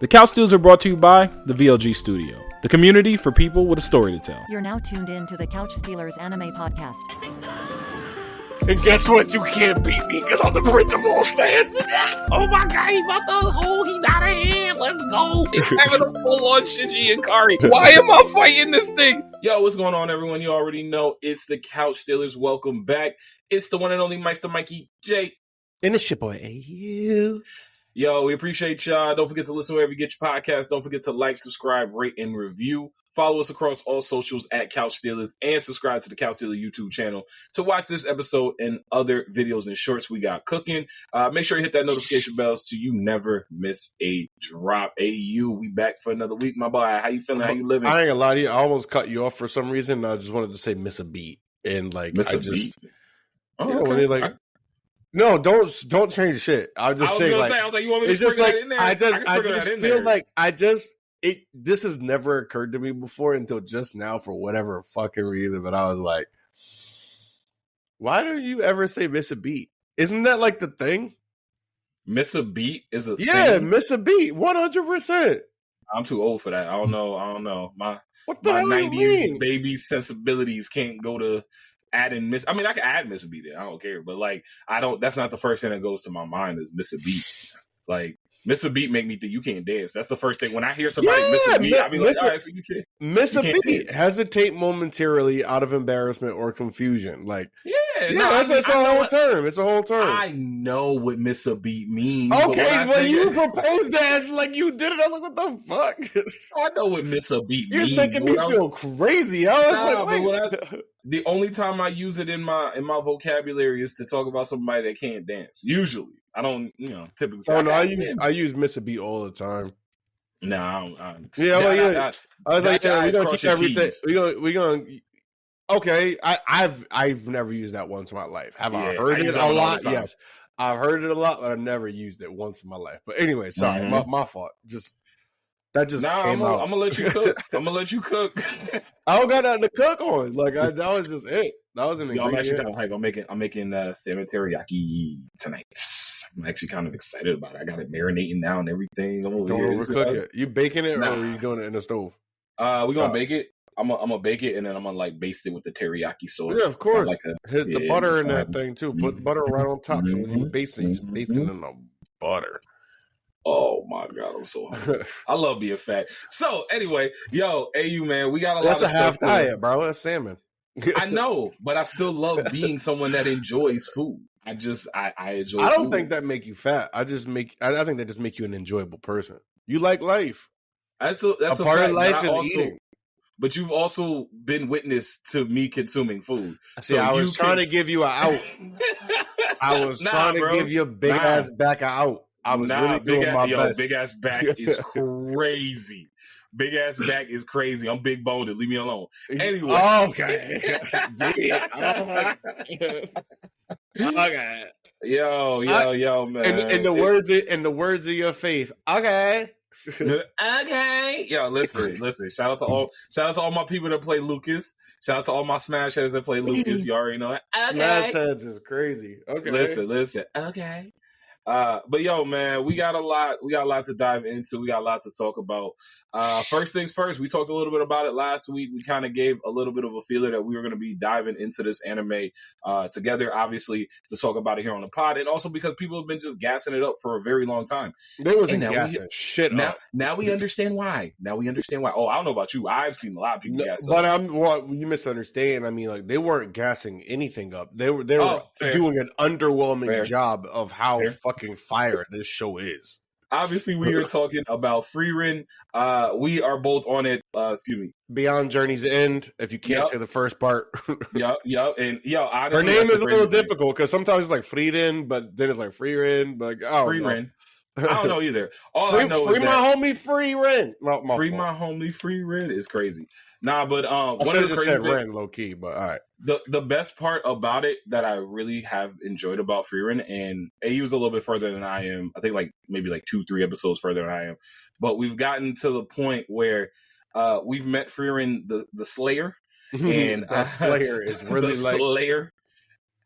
The Couch Steals are brought to you by the VLG Studio, the community for people with a story to tell. You're now tuned in to the Couch Stealers Anime Podcast. And guess what? You can't beat me because I'm the Prince of all Saiyans. Oh my god, he about to he got a hand. Let's go. He's having a full-on Shinji Ikari. Why am I fighting this thing? Yo, what's going on, everyone? You already know it's the Couch Stealers. Welcome back. It's the one and only Meister Mikey J. And it's your boy AU. Yo, we appreciate y'all. Don't forget to listen wherever you get your podcast. Don't forget to like, subscribe, rate, and review. Follow us across all socials at Couch Stealers and subscribe to the Couch Stealer YouTube channel to watch this episode and other videos and shorts we got cooking. Make sure you hit that notification bell so you never miss a drop. AU, we back for another week, my boy. How you feeling? How you living? I ain't gonna lie to you. I almost cut you off for some reason. I just wanted to say miss a beat. And like, Miss I a just, beat? Oh, yeah, when they like, no, don't change shit. I'll just say, like, I was like, you want me to it's just sprinkle like, that in there? I just feel there. like this has never occurred to me before until just now for whatever fucking reason. But I was like, why don't you ever say miss a beat? Isn't that like the thing? Miss a beat is a thing? Yeah, miss a beat, 100%. I'm too old for that. I don't know. What the My hell 90s do you mean? baby sensibilities can't go to adding miss. I mean, I can add miss a beat there. I don't care. But like, I don't, that's not the first thing that goes to my mind is miss a beat. Like, miss a beat make me think you can't dance. That's the first thing. When I hear somebody miss a beat, I'll be like, all right, so you can't. Miss a beat. Dance. Hesitate momentarily out of embarrassment or confusion. Like, it's a whole term. It's a whole term. I know what miss a beat means. Okay, well, you proposed that as like you did it. I was like, what the fuck? I know what miss a beat You're means. making me feel crazy. I was like, the only time I use it in my vocabulary is to talk about somebody that can't dance. Usually, I don't, typically. Oh no, I use miss a beat all the time. No, I don't. I was like, yeah, we're gonna keep everything. Tees. We're gonna. Okay, I've never used that once in my life. Have I heard it a lot? Yes, I've heard it a lot, but I've never used it once in my life. But anyway, sorry, my fault. That just came out. I'm gonna let you cook. I don't got nothing to cook on. Like that was just it. That was an ingredient. I'm actually kind of hype. I'm making salmon teriyaki tonight. I'm actually kind of excited about it. I got it marinating now and everything. Don't overcook it. You baking it or are you doing it in the stove? We're gonna bake it. I'm gonna bake it and then I'm gonna like baste it with the teriyaki sauce. Yeah, of course. Hit the butter in that kinda, thing too. Put butter right on top. So when you baste it, you just baste it in the butter. Oh my god, I'm so hungry. I love being fat. So anyway, yo, AU man, we got a lot. That's of a half stuff diet, bro. That's salmon. I know, but I still love being someone that enjoys food. I enjoy. I don't food. think that make you fat. I think that just make you an enjoyable person. You like life. That's a part fact, of life is eating. But you've also been witness to me consuming food. See, so I was trying to give you an out. I was trying to give your big ass back an out. I was really doing my best. Big ass back is crazy. Big ass back is crazy. I'm big boned. Leave me alone. Anyway. Okay. Okay. Yo, man. In the words of your faith. Okay. Okay. Yo, listen. Shout out to all my people that play Lucas. Shout out to all my Smash heads that play Lucas. You already know it. Okay. Smash heads is crazy. Okay. Listen. Okay. But yo, man, we got a lot to dive into. We got a lot to talk about. First things first, we talked a little bit about it last week. We kind of gave a little bit of a feeler that we were going to be diving into this anime together, obviously, to talk about it here on the pod. And also because people have been just gassing it up for a very long time. They wasn't gassing shit up. Now we understand why. Oh, I don't know about you. I've seen a lot of people gas up. But you misunderstand. I mean, like, they weren't gassing anything up. They were doing an underwhelming job of how fucking fire this show is. Obviously, we are talking about Frieren. We are both on it. Beyond Journey's End. If you can't say the first part. Yep. And honestly, her name is a little difficult because sometimes it's like Frieren, but then it's like Frieren. But Frieren. I don't know either. I know free my homie Frieren. Free my homie Frieren is crazy. Nah, but one of the crazy said Ren low key, but all right. The best part about it that I really have enjoyed about Frieren, and AU's a little bit further than I am. I think maybe 2-3 episodes further than I am. But we've gotten to the point where we've met Frieren the Slayer, and that Slayer is really Slayer.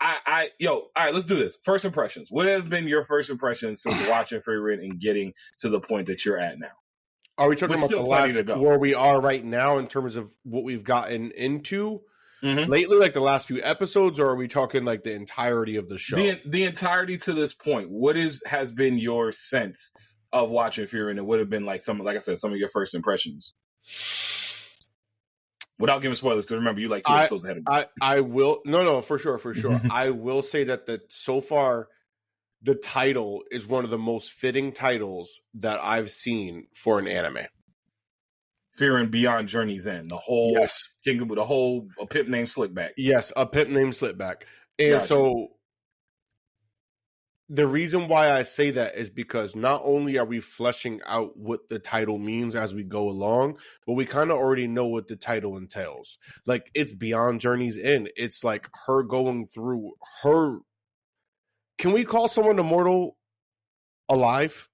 All right, let's do this. First impressions. What has been your first impressions since watching Frieren and getting to the point that you're at now? Are we talking But about still the plenty to last go. where we are right now in terms of what we've gotten into Mhm. lately, like the last few episodes, or are we talking like the entirety of the show? The entirety to this point, what has been your sense of watching Frieren? It would have been like I said, some of your first impressions. Without giving spoilers, because remember, you like 2 episodes ahead of me. I will no, for sure. I will say that so far the title is one of the most fitting titles that I've seen for an anime. Frieren Beyond Journey's End, the whole a pimp named Slickback. Yes, a pimp named Slickback. And Gotcha. so the reason why I say that is because not only are we fleshing out what the title means as we go along, but we kind of already know what the title entails. Like, it's Beyond Journey's End. It's like her going through her. Can we call someone immortal alive?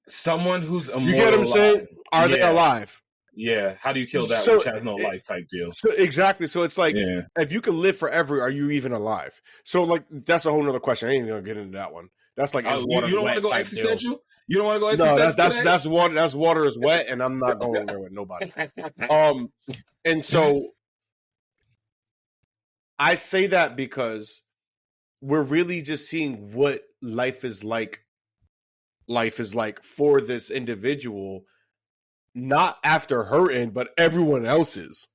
Someone who's immortal. You get what I'm saying? Are they Yeah. alive? Yeah. How do you kill that So, which has no life type deal? So exactly. So it's like, Yeah. if you can live forever, are you even alive? So like, that's a whole nother question. I ain't even gonna get into that one. That's like, You don't want to go existential? You don't want to go No, existential? that's water. That's water is wet, and I'm not going there with nobody. And so I say that because we're really just seeing what life is like. Life is like for this individual, not after her end, but everyone else's.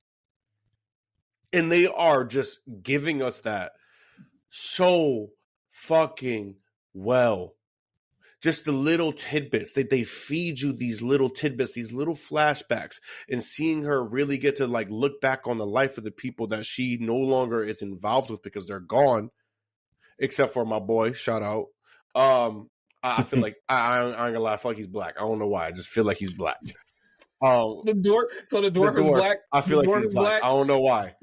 And they are just giving us that so fucking well. Just the little tidbits that they feed you, these little tidbits, these little flashbacks, and seeing her really get to like look back on the life of the people that she no longer is involved with because they're gone, except for my boy. Shout out. I feel like I ain't gonna lie. I feel like he's black. I don't know why. I just feel like he's black. The dwarf. So the dwarf is black. I feel The like dwarf he's is black. I don't know why.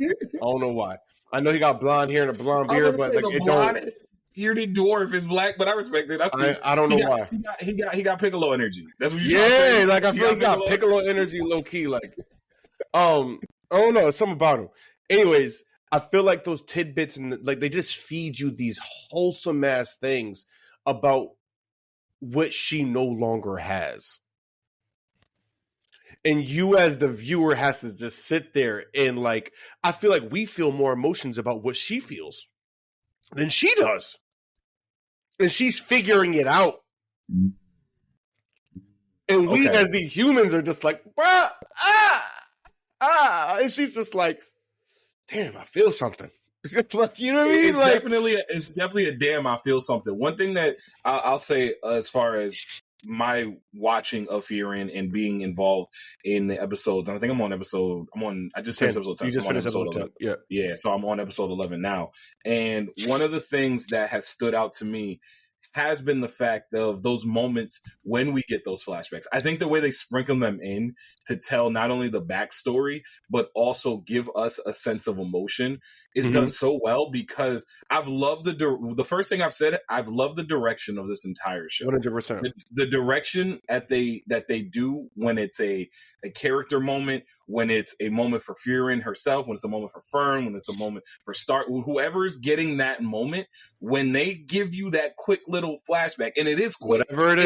I know he got blonde hair and a blonde I was beard, gonna but say like, the blonde bearded dwarf is black, but I respect it. I don't know why. He got Piccolo energy. That's what you Yeah, like I feel like he got Piccolo energy, low key. Like, I don't know. It's something about him. Anyways, I feel like those tidbits and like they just feed you these wholesome ass things about what she no longer has. And you as the viewer has to just sit there and like, I feel like we feel more emotions about what she feels than she does. And she's figuring it out. And we as these humans are just like, and she's just like, damn, I feel something. Like, you know what I mean? It's definitely a damn. I feel something. One thing that I'll say as far as my watching of Frieren and being involved in the episodes, and I think I just finished episode 10. You just finished episode 10. Yeah. Yeah. So I'm on episode 11 now. And one of the things that has stood out to me has been the fact of those moments when we get those flashbacks. I think the way they sprinkle them in to tell not only the backstory, but also give us a sense of emotion is done so well, because I've loved the first thing I've said, I've loved the direction of this entire show. 100%. The direction that they do when it's a character moment, when it's a moment for Frieren herself, when it's a moment for Fern, when it's a moment for whoever's getting that moment, when they give you that quick little flashback, and it is quick. Whatever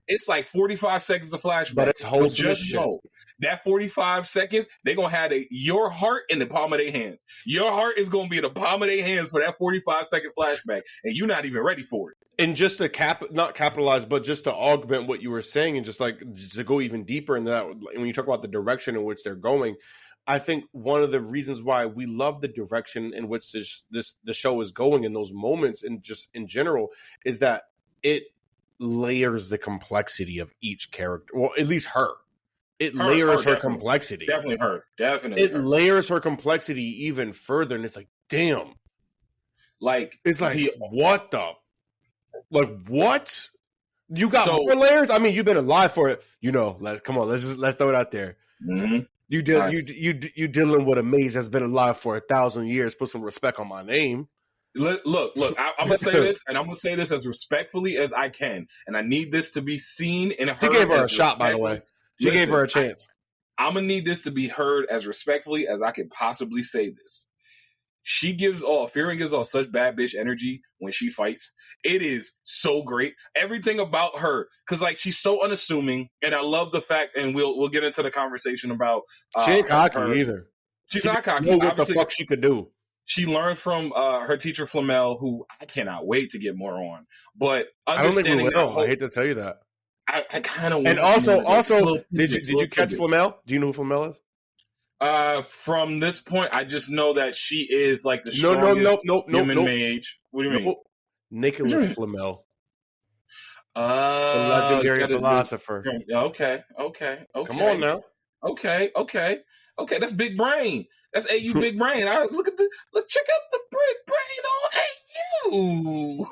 it's like 45 seconds of flashback. But it's wholesome. Just know that 45 seconds, they're going to have your heart in the palm of their hands. Your heart is going to be in the palm of their hands for that 45-second flashback, and you're not even ready for it. And just to not capitalize, but just to augment what you were saying, and just to go even deeper into that, when you talk about the direction in which they're going, I think one of the reasons why we love the direction in which the show is going in those moments, and just in general, is that it layers the complexity of each character. Well, at least her. It layers her complexity. Definitely her. Definitely. It layers her complexity even further, and it's like, damn. Like, it's like, what the? Like, what? You got more layers? I mean, you've been alive for it. Let's throw it out there. Mm-hmm. You dealing with a maze that's been alive for 1,000 years. Put some respect on my name. Look, I'm going to say this, and I'm going to say this as respectfully as I can. And I need this to be seen and heard. She gave her a shot, by the way. She gave her a chance. I'm going to need this to be heard as respectfully as I could possibly say this. Frieren gives off such bad bitch energy when she fights. It is so great. Everything about her, because like she's so unassuming, and I love the fact, and we'll get into the conversation about She ain't cocky her. either. She's She not cocky. know what Obviously, the fuck she could do. she learned from her teacher Flamel, who I cannot wait to get more on. But I don't think we understanding will. that whole, I hate to tell you that. I kind of And also, did you catch Flamel? Do you know who Flamel is? From this point, I just know that she is like the No, strongest no, human mage. What do you mean? Nicholas Flamel, the The legendary philosopher. Okay. Come on now. Okay. That's big brain. That's AU big brain. Check out the big brain on AU.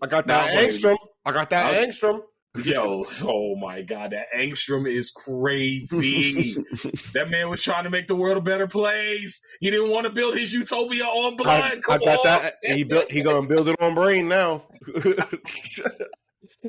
I got that Angstrom. Angstrom. Yo, oh my god, that Angstrom is crazy. That man was trying to make the world a better place. He didn't want to build his utopia on blood. I got that. He gonna build it on brain now.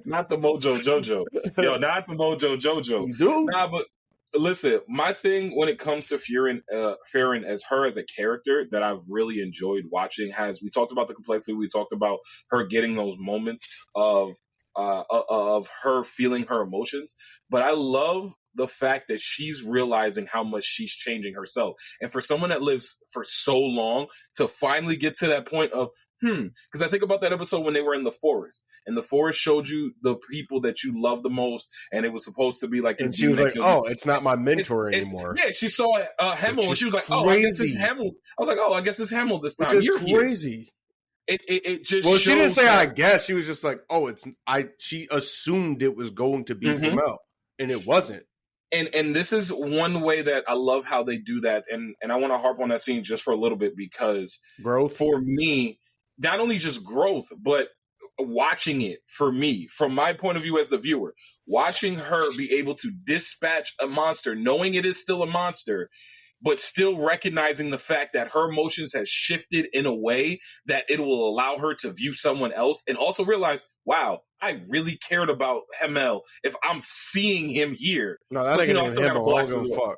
Not the Mojo Jojo. Yo, not the Mojo Jojo. You do? Nah, but listen, my thing when it comes to Frieren as her as a character that I've really enjoyed watching we talked about the complexity. We talked about her getting those moments of her feeling her emotions, but I love the fact that she's realizing how much she's changing herself. And for someone that lives for so long to finally get to that point of, because I think about that episode when they were in the forest, and the forest showed you the people that you love the most, and it was supposed to be like, and she was like, "Oh, it's not my mentor anymore." Yeah, she saw Hemmel, and she was like, "Oh, I guess it's Hemmel." I was like, "Oh, I guess it's Hemmel this time." Which is crazy. It just she didn't say I guess. She was just like, "Oh, she assumed it was going to be Flamel, and it wasn't." And this is one way that I love how they do that, and I want to harp on that scene just for a little bit because growth for me. Not only just growth, but watching it for me, from my point of view as the viewer, watching her be able to dispatch a monster, knowing it is still a monster, but still recognizing the fact that her emotions has shifted in a way that it will allow her to view someone else and also realize, wow, I really cared about Hemmel if I'm seeing him here. No, that ain't Hemmel. I don't give a fuck.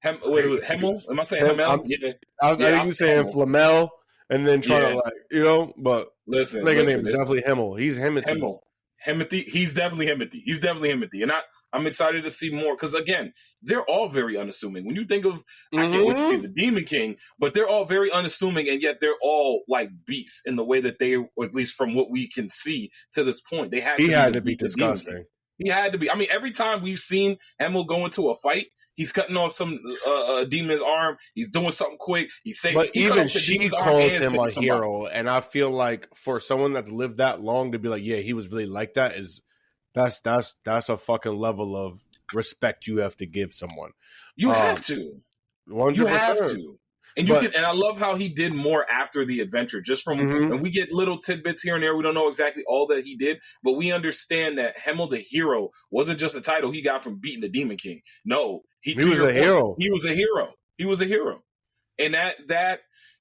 Hemmel? Am I saying Hemmel? I think you saying Flamel. And then trying to but listen, nigga name is definitely Hemmel. He's Hemothy. Hemothy. He's definitely Hemothy. And I'm excited to see more because again, they're all very unassuming. When you think of, I can't wait to see the Demon King, but they're all very unassuming, and yet they're all like beasts in the way that they, or at least from what we can see to this point, he had to be disgusting. He had to be. I mean, every time we've seen Hemmel go into a fight, he's cutting off some demon's arm. He's doing something quick. But even she calls him a hero, and I feel like for someone that's lived that long to be like, yeah, he was really like that, that's a fucking level of respect you have to give someone. You have to. 100%. You have to. And and I love how he did more after the adventure, just from, and we get little tidbits here and there. We don't know exactly all that he did, but we understand that Hemmel the hero wasn't just a title he got from beating the Demon King. No, he was a hero. He was a hero. He was a hero. And that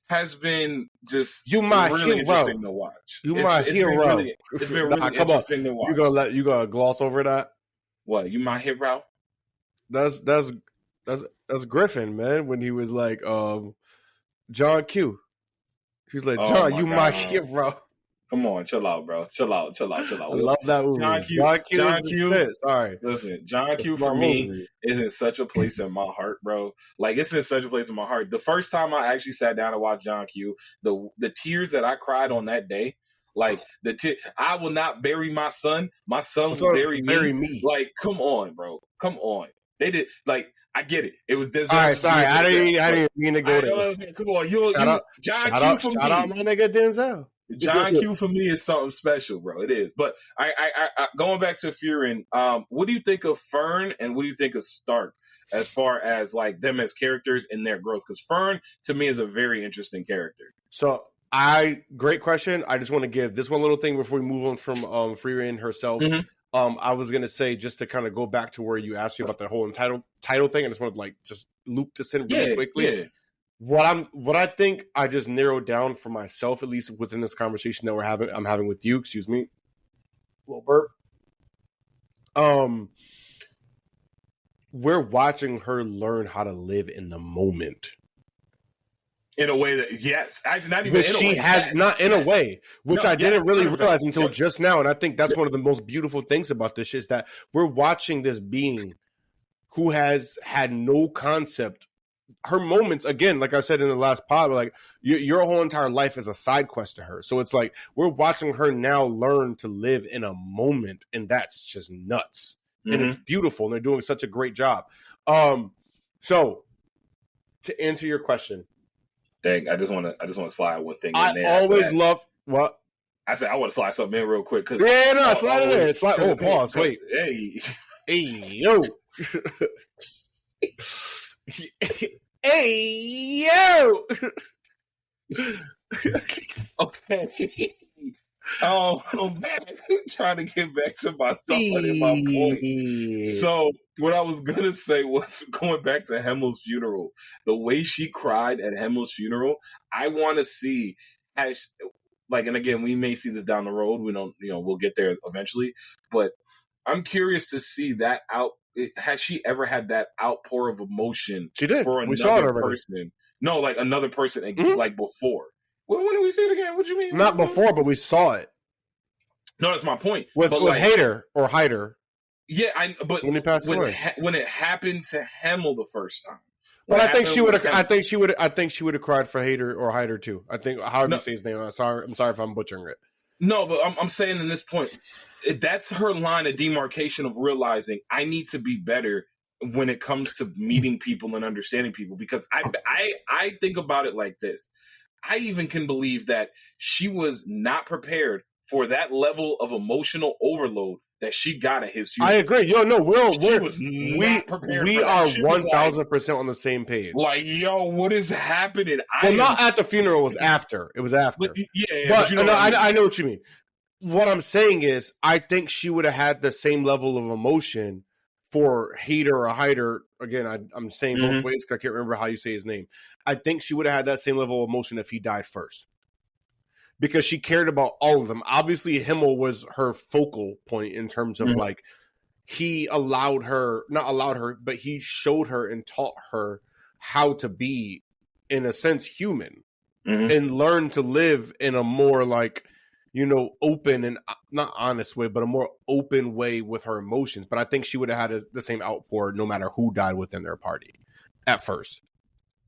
has been just really interesting to watch. It's been really interesting to watch. You gonna gloss over that? What, you my hero? That's Griffin, man, when he was like, John Q. He's like, John, you my hero. Come on, chill out, bro. Chill out. I love that movie. John Q. Sorry. Listen, John Q for me is in such a place in my heart, bro. Like, it's in such a place in my heart. The first time I actually sat down and watched John Q, the tears that I cried on that day, like I will not bury my son. My son will bury me. Like, come on, bro. Come on. They did, like, I get it. It was Denzel. All right, sorry. I didn't mean to go there. Come on. Shout out my nigga Denzel. John Q for me is something special, bro. It is. But I going back to Frieren, what do you think of Fern and what do you think of Stark as far as like them as characters and their growth? Because Fern to me is a very interesting character. So great question. I just want to give this one little thing before we move on from Frieren herself. I was gonna say, just to kind of go back to where you asked me about the whole title thing. I just want to like just loop this in really quickly. Yeah. What I think I just narrowed down for myself, at least within this conversation that I'm having with you. Excuse me, little burp. We're watching her learn how to live in the moment. In a way that, yes, actually, not even which in a she way. has Yes, not in a yes. way, which No, I didn't yes, really 100%. realize until Yep. just now. And I think that's one of the most beautiful things about this is that we're watching this being who has had no concept. Her moments, again, like I said in the last pod, like your whole entire life is a side quest to her. So it's like we're watching her now learn to live in a moment, and that's just nuts. Mm-hmm. And it's beautiful, and they're doing such a great job. So to answer your question, Dang, I just want to slide one thing in I there. always love what. I said I want to slide something in real quick because Slide it in. Slide. Oh, pause. Wait. Hey, Yo. Hey, yo. okay. I'm back. Trying to get back to my thought and my point. So what I was gonna say was going back to Hemmel's funeral. The way she cried at Hemmel's funeral, I want to see as like, and again, we may see this down the road. We don't, we'll get there eventually. But I'm curious to see that out. Has she ever had that outpour of emotion? She did. For We saw it another already. person. No, like another person, Mhm. like before. When did we see it again? What do you mean? Not before, but we saw it No, that's my point. with like, Hader or Hyder. Yeah, but when he passed away. When it happened to Hemmel the first time. But I think she would have. I think she would have cried for Hader or Hyder too. I think however you say his name. I'm sorry if I'm butchering it. No, but I'm saying in this point, that's her line of demarcation of realizing I need to be better when it comes to meeting people and understanding people. Because I think about it like this. I even can believe that she was not prepared for that level of emotional overload that she got at his funeral. I agree. Yo, no, we are 1,000% on the same page. Like, yo, what is happening? Not at the funeral. It was after. It was after. But, yeah, but you know I know what you mean. What I'm saying is, I think she would have had the same level of emotion for Hader or Hyder. Again, I'm saying both ways because I can't remember how you say his name. I think she would have had that same level of emotion if he died first. Because she cared about all of them. Obviously, Himmel was her focal point in terms of like he not allowed her, but he showed her and taught her how to be, in a sense, human and learn to live in a more like, open and not honest way, but a more open way with her emotions. But I think she would have had the same outpour no matter who died within their party at first.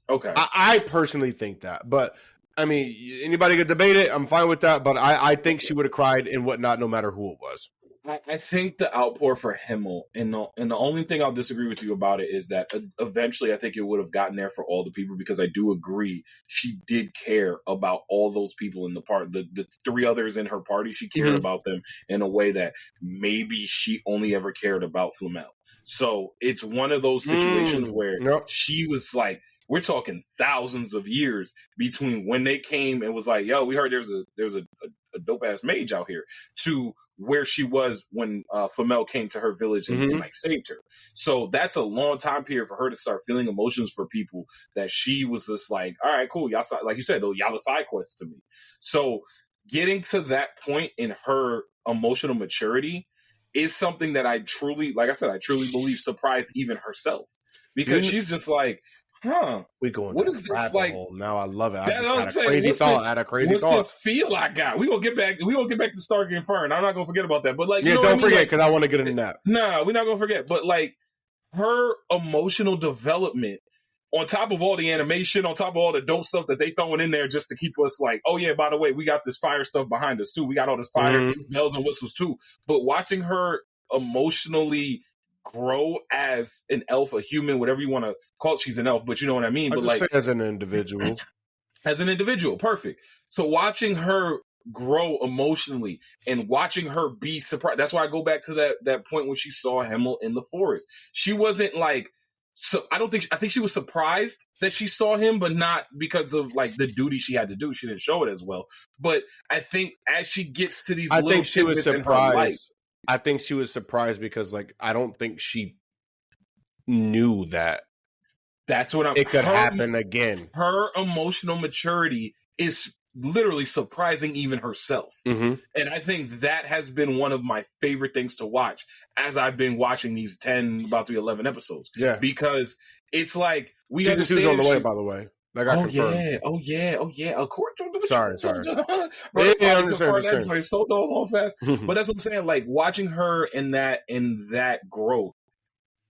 Okay. I personally think that, but I mean, anybody could debate it. I'm fine with that, but I think she would have cried and whatnot, no matter who it was. I think the outpour for Himmel, and the only thing I'll disagree with you about it is that eventually I think it would have gotten there for all the people, because I do agree she did care about all those people in the part. The three others in her party, she cared about them in a way that maybe she only ever cared about Flamel. So it's one of those situations where she was like, we're talking thousands of years between when they came and was like, yo, we heard there's a dope ass mage out here, to where she was when Flamel came to her village and like saved her. So that's a long time period for her to start feeling emotions for people that she was just like, all right, cool. Y'all, like you said, though, y'all are side quests to me. So getting to that point in her emotional maturity is something that I truly believe surprised even herself, because she's just like, we going. What is this like? Hole. Now I love it. I just had a crazy thought. What's this feel I got? We gonna get back to Stark and Fern. I'm not gonna forget about that. But like, don't forget, because I want to get into that. Nah, we're not gonna forget. But like, her emotional development, on top of all the animation, on top of all the dope stuff that they throwing in there just to keep us like, oh yeah, by the way, we got this fire stuff behind us too. We got all this fire, bells and whistles too. But watching her emotionally grow as an elf, a human, whatever you want to call it, she's an elf, but you know what I mean. But like, as an individual, perfect. So watching her grow emotionally and watching her be surprised. That's why I go back to that point when she saw Himmel in the forest. She wasn't like, so I think she was surprised that she saw him, but not because of like the duty she had to do. She didn't show it as well. But I think as she gets to these, I think she was surprised. I think she was surprised because, like, I don't think she knew that. That's what it could happen again. Her emotional maturity is literally surprising even herself. And I think that has been one of my favorite things to watch as I've been watching these 10, about to be 11 episodes. Yeah. Because it's like, we Season 2's understand. on the way, by the way. That got Oh confirmed. yeah, oh yeah, oh yeah. Of course. Sorry. Bro, Yeah, I I understand. confirmed that joint so doggone fast. But that's what I'm saying. Like watching her in that growth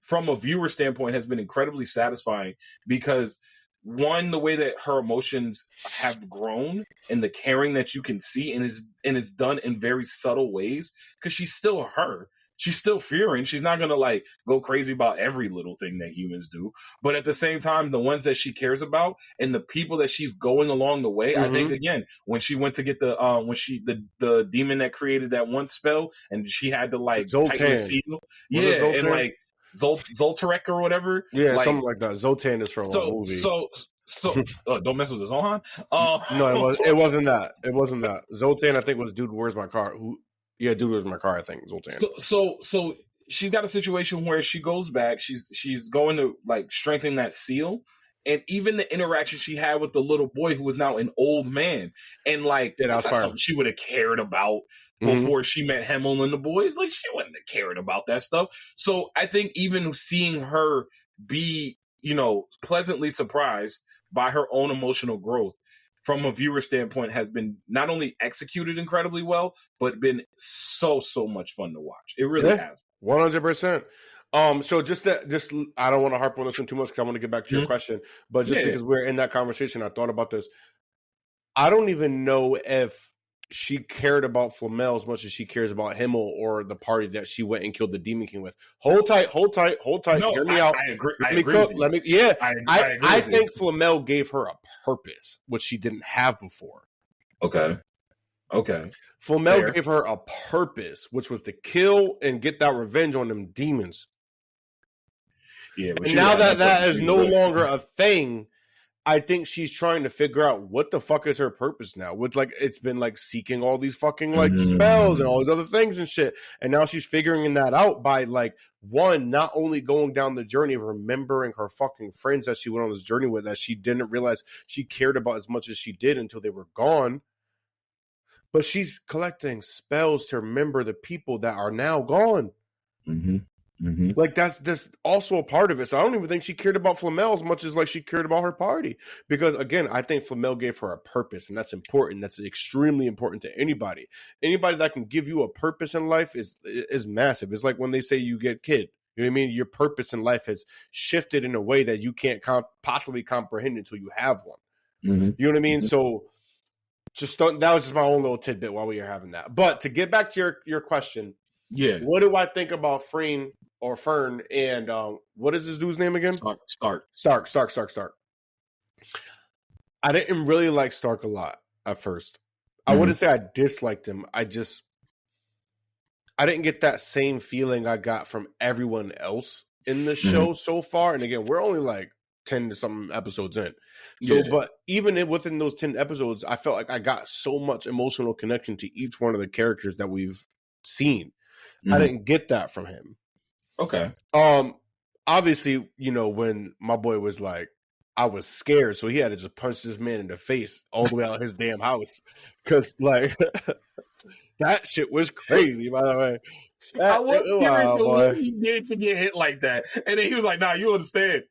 from a viewer standpoint has been incredibly satisfying because one, the way that her emotions have grown and the caring that you can see and is done in very subtle ways because she's still her. She's still fearing. She's not gonna like go crazy about every little thing that humans do, but at the same time, the ones that she cares about and the people that she's going along the way. I think again, when she went to get the demon that created that one spell and she had to like tighten the seal, and like Zoltarek or whatever. Yeah, like, something like that. Zoltan is from a movie. So don't mess with the Zohan. No, it wasn't that. It wasn't that. Zoltan, I think, was Dude, Where's My Car? Dude, Where's My Car? I think Zoltan. So she's got a situation where she goes back. She's going to like strengthen that seal, and even the interaction she had with the little boy who was now an old man, and like that's not something she would have cared about before she met Hemmel and the boys. Like she wouldn't have cared about that stuff. So I think even seeing her be, pleasantly surprised by her own emotional growth from a viewer standpoint has been not only executed incredibly well, but been so much fun to watch. It really has. 100%. So just I don't want to harp on this one too much because I want to get back to your question, but just because we're in that conversation, I thought about this. I don't even know if she cared about Flamel as much as she cares about Himmel or the party that she went and killed the Demon King with. Hold tight. No, Hear me out. I agree. I think Flamel gave her a purpose, which she didn't have before. Okay. Flamel gave her a purpose, which was to kill and get that revenge on them demons. Yeah, and now that is no longer a thing, I think she's trying to figure out what the fuck is her purpose now. With like, it's been like seeking all these fucking like spells and all these other things and shit. And now she's figuring that out by like, one, not only going down the journey of remembering her fucking friends that she went on this journey with that she didn't realize she cared about as much as she did until they were gone. But she's collecting spells to remember the people that are now gone. Like that's also a part of it. So I don't even think she cared about Flamel as much as like she cared about her party. Because again, I think Flamel gave her a purpose, and that's important. That's extremely important to anybody. Anybody that can give you a purpose in life is massive. It's like when they say you get kid. You know what I mean? Your purpose in life has shifted in a way that you can't possibly comprehend until you have one. You know what I mean? So that was just my own little tidbit while we were having that. But to get back to your question, what do I think about Frieren or Fern and what is this dude's name again? Stark. I didn't really like Stark a lot at first. I wouldn't say I disliked him. I didn't get that same feeling I got from everyone else in the show so far. And again, we're only like 10 to some episodes in. So, but even within those 10 episodes, I felt like I got so much emotional connection to each one of the characters that we've seen. I didn't get that from him. Okay. Obviously, when my boy was like, I was scared, so he had to just punch this man in the face all the way out of his damn house. Because, like, that shit was crazy, by the way. I was curious what he did to get hit like that. And then he was like, nah, you understand.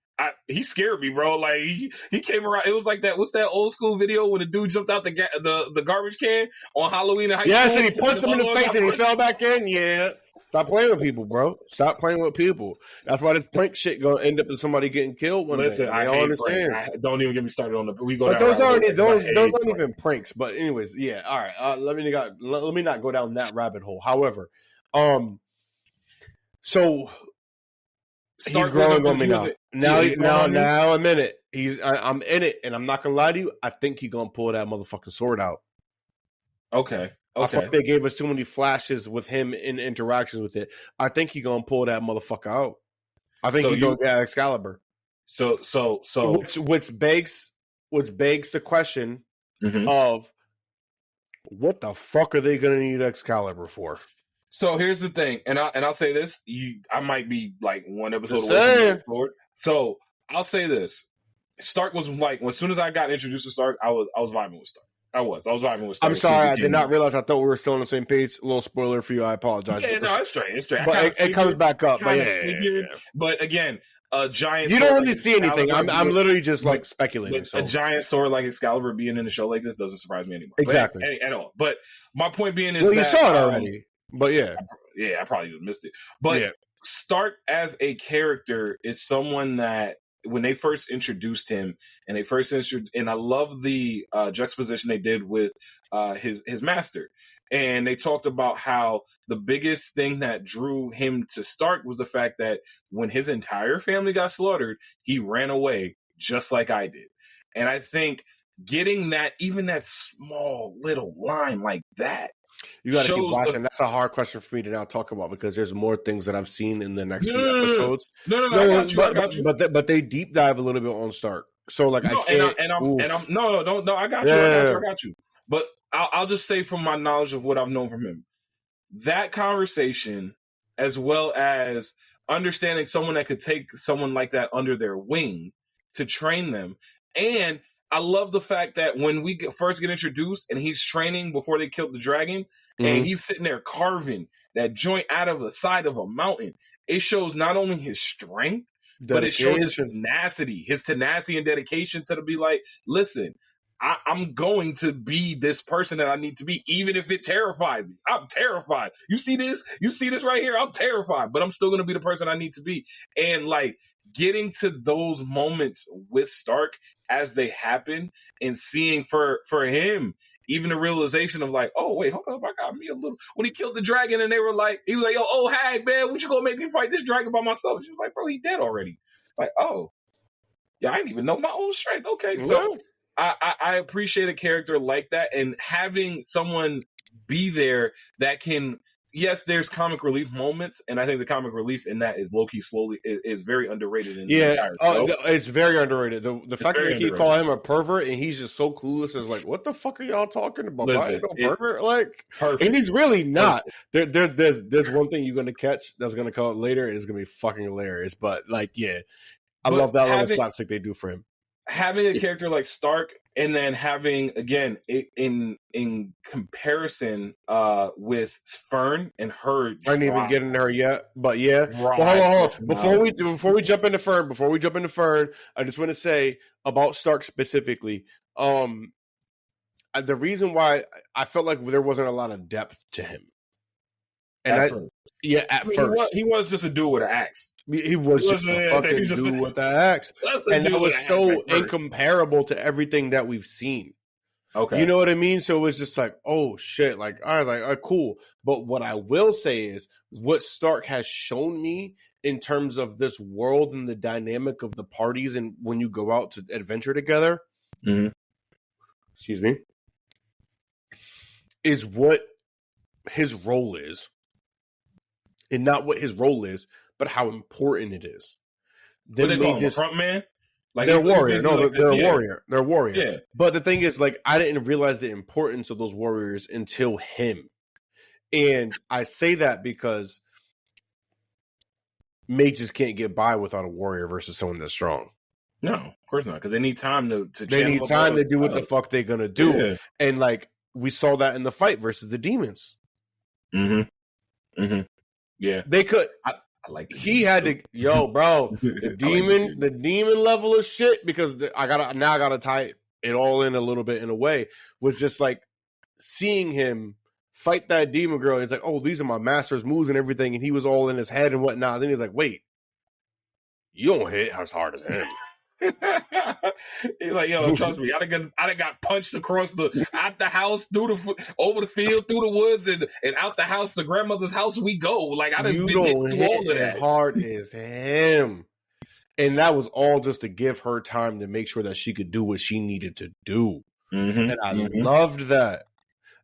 He scared me, bro. Like, he came around. It was like that. What's that old school video when the dude jumped out the garbage can on Halloween in high school? Yes, and he punched him in the face and he fell back in. Yeah. Stop playing with people, bro. Stop playing with people. That's why this prank shit gonna end up with somebody getting killed one day. I don't understand. Don't even get me started on the. We go. But those aren't even pranks. But anyways, yeah. All right. Let me not go down that rabbit hole. However, so he's growing on me now. Now a minute. I'm in it, and I'm not gonna lie to you. I think he's gonna pull that motherfucking sword out. Okay. I thought they gave us too many flashes with him in interactions with it. I think he's gonna pull that motherfucker out. I think he's gonna get Excalibur. So which begs the question of what the fuck are they gonna need Excalibur for? So here's the thing, and I'll say this: I might be like one episode away from Lord. So I'll say this: Stark was like, as soon as I got introduced to Stark, I was vibing with Stark. I was vibing with Stark. I'm sorry, I did not realize. I thought we were still on the same page. A little spoiler for you. I apologize. Yeah, no, it's straight. It's straight. But it comes back up. But yeah. But again, a giant. You don't really see anything. I'm literally just like speculating. So a giant sword like Excalibur being in a show like this doesn't surprise me anymore. Exactly. At all. But my point being is you saw it already. But yeah. I probably just missed it. But Stark as a character is someone that when they first introduced him and I love the juxtaposition they did with his master. And they talked about how the biggest thing that drew him to Stark was the fact that when his entire family got slaughtered, he ran away just like I did. And I think getting that, even that small little line like that, you got to keep watching. That's a hard question for me to now talk about because there's more things that I've seen in the next few episodes. No, I got you. But they deep dive a little bit on Stark. So like I can't. I got you. But I'll just say from my knowledge of what I've known from him, that conversation, as well as understanding someone that could take someone like that under their wing to train them, and I love the fact that when we first get introduced and he's training before they killed the dragon and he's sitting there carving that joint out of the side of a mountain, it shows not only his strength, but it shows his tenacity and dedication to be like, listen, I'm going to be this person that I need to be, even if it terrifies me. I'm terrified. You see this? You see this right here? I'm terrified, but I'm still going to be the person I need to be. And like getting to those moments with Stark as they happen and seeing for him, even the realization of like, oh, wait, hold up. I got me a little, when he killed the dragon and he was like, yo, oh, Hag, man, what you gonna make me fight this dragon by myself? She was like, bro, he dead already. It's like, oh, yeah, I didn't even know my own strength. Okay. So I appreciate a character like that and having someone be there that can, yes, there's comic relief moments, and I think the comic relief in that is low-key is very underrated. It's very underrated. The fact that they keep calling him a pervert and he's just so clueless is like, what the fuck are y'all talking about? Listen, pervert? Like, perfect. And he's really not. There's one thing you're gonna catch that's gonna come out later, and it's gonna be fucking hilarious. But like, I love that little slapstick they do for him. Having a character like Stark and then having, again, in comparison with Fern and her. I ain't even getting her yet, but yeah. Right. Hold on. Before we jump into Fern, I just want to say about Stark specifically. The reason why I felt like there wasn't a lot of depth to him. And at first. He was just a dude with an axe. He was just a fucking dude with the axe. And that was so incomparable to everything that we've seen. Okay. You know what I mean? So it was just like, oh, shit. Like, I was like, cool. But what I will say is what Stark has shown me in terms of this world and the dynamic of the parties and when you go out to adventure together, excuse me, is what his role is. And not what his role is, but how important it is. Then they call him a front man? Like they're warrior. No, they're a warrior. They're a warrior. Yeah. But the thing is, like, I didn't realize the importance of those warriors until him. And I say that because mages can't get by without a warrior versus someone that's strong. No, of course not. Because they need time to they need time to do what the fuck they're gonna do. Yeah. And like we saw that in the fight versus the demons. Yeah, they could. I like. He had to, bro. The demon level of shit because I gotta tie it all in a little bit in a way. Was just like seeing him fight that demon girl. And it's like, oh, these are my master's moves and everything, and he was all in his head and whatnot. Then he's like, wait, you don't hit as hard as him. He's like, yo, trust me, I done got punched across out the house, over the field, through the woods, and out the house to grandmother's house we go. Like I done been hit all of that. Hard as him. And that was all just to give her time to make sure that she could do what she needed to do. And I loved that.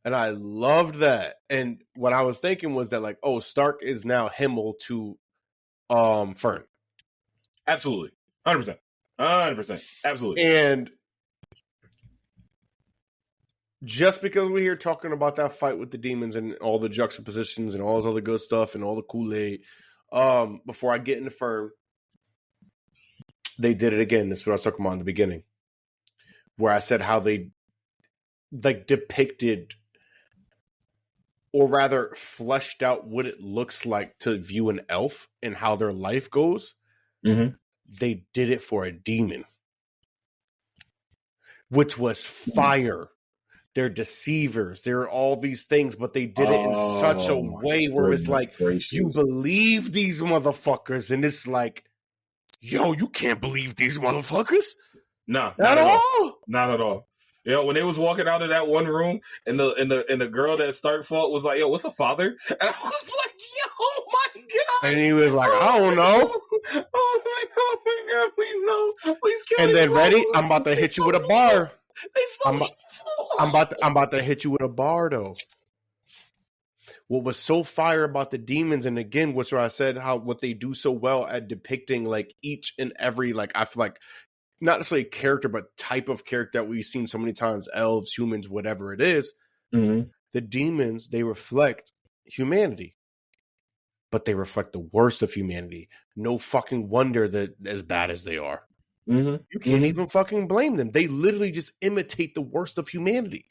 And what I was thinking was that, like, oh, Stark is now Himmel to Fern. Absolutely. 100%. 100%. Absolutely. And just because we're here talking about that fight with the demons and all the juxtapositions and all this other good stuff and all the Kool-Aid, before I get into Fern, they did it again. This is what I was talking about in the beginning, where I said how they like depicted, or rather fleshed out what it looks like to view an elf and how their life goes. Mm-hmm. They did it for a demon, which was fire. They're deceivers. They're all these things, but they did it in such a way where it's like, you believe these motherfuckers, and it's like, yo, you can't believe these motherfuckers? Nah, At all? Not at all. Yo, when they was walking out of that one room, and the girl that Stark fought was like, "Yo, what's a father?" And I was like, "Yo, oh my god!" And he was like, "I don't know." Oh my god, please no, please kill And me. then ready, I'm about to hit you with a bar. I'm about to hit you with a bar though. What was so fire about the demons, and again, what's what I said, what they do so well at depicting like each and every, like, I feel like not necessarily character, but type of character that we've seen so many times, elves, humans, whatever it is. Mm-hmm. The demons, they reflect humanity, but they reflect the worst of humanity. No fucking wonder that as bad as they are. Mm-hmm. You can't even fucking blame them. They literally just imitate the worst of humanity.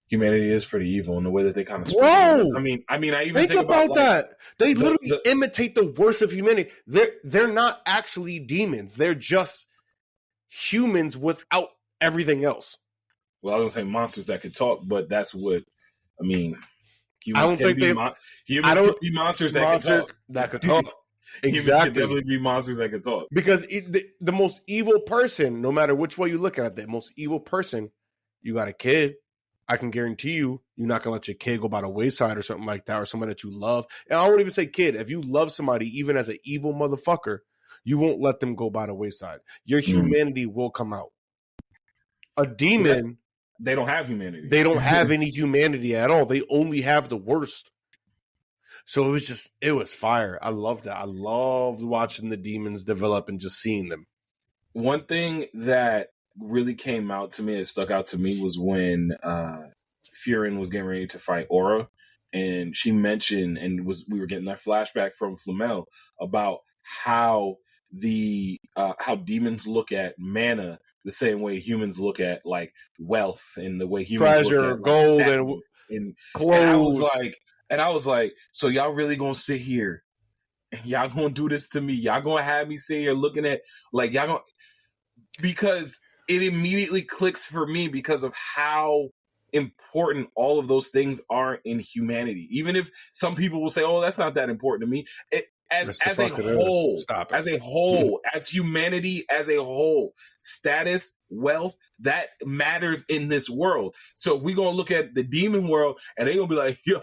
Humanity is pretty evil in the way that they kind of. Bro, I mean, I even think about like, that. They literally imitate the worst of humanity. They're not actually demons. They're just humans without everything else. Well, I was gonna say monsters that could talk, but that's what I mean. Humans can be monsters that can talk. That could talk. Exactly. Humans can definitely be monsters that can talk. Because the most evil person, no matter which way you look at it, the most evil person, you got a kid. I can guarantee you're not gonna let your kid go by the wayside or something like that, or somebody that you love. And I won't even say kid. If you love somebody, even as an evil motherfucker, you won't let them go by the wayside. Your humanity will come out. A demon, they don't have humanity. They don't have any humanity at all. They only have the worst. So it was fire. I loved that. I loved watching the demons develop and just seeing them. One thing that really came out to me, it stuck out to me, was when Frieren was getting ready to fight Aura, and she mentioned, and we were getting that flashback from Flamel about how how demons look at mana the same way humans look at like wealth, and the way humans treasure, look at like, gold, and clothes. And I was like, so y'all really gonna sit here and y'all gonna do this to me? Y'all gonna have me sit here looking at like y'all gonna, because it immediately clicks for me because of how important all of those things are in humanity. Even if some people will say, "Oh, that's not that important to me," as a whole, as humanity as a whole, status, wealth, that matters in this world. So if we're gonna look at the demon world and they're gonna be like, "Yo,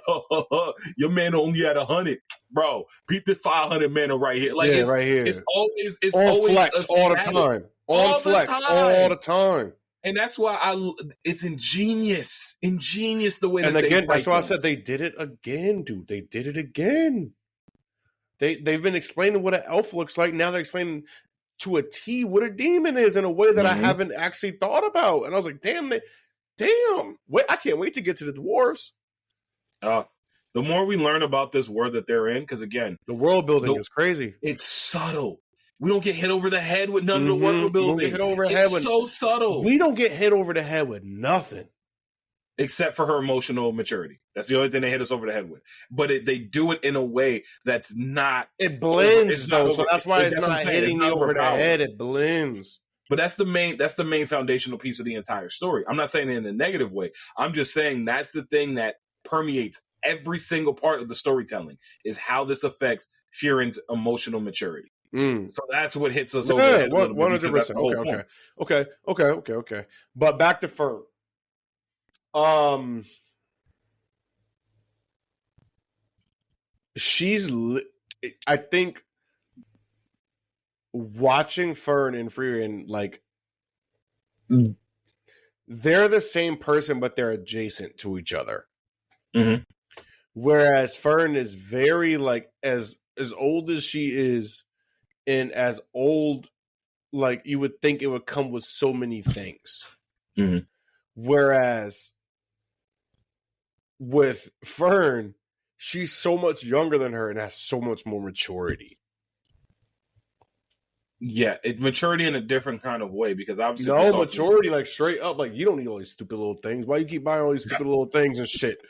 your man only had 100." Bro, beat the 500 mana right here. Like, it's right here. It's always flex all the time. On flex all the time. And that's why it's ingenious the way that they. And again, that's why them. I said they did it again, dude. They did it again. They've been explaining what an elf looks like. Now they're explaining to a T what a demon is in a way that I haven't actually thought about. And I was like, damn. Wait, I can't wait to get to the dwarves. The more we learn about this world that they're in, because again, the world building is crazy. It's subtle. We don't get hit over the head with none of the world building. It's so subtle. We don't get hit over the head with nothing. Except for her emotional maturity. That's the only thing they hit us over the head with. But they do it in a way that's not... It blends, though, so that's why it's not hitting you over the head. It blends. But that's the main foundational piece of the entire story. I'm not saying it in a negative way. I'm just saying that's the thing that permeates every single part of the storytelling, is how this affects Frieren's emotional maturity. So that's what hits us over the head. 100%. Okay. But back to Fern. I think watching Fern and Frieren, like, they're the same person, but they're adjacent to each other. Mm-hmm. Whereas Fern is very, like, as old as she is, and as old, like, you would think it would come with so many things. Mm-hmm. Whereas with Fern, she's so much younger than her and has so much more maturity. Yeah, maturity in a different kind of way because obviously No maturity, like straight up, like you don't need all these stupid little things. Why you keep buying all these stupid little things and shit?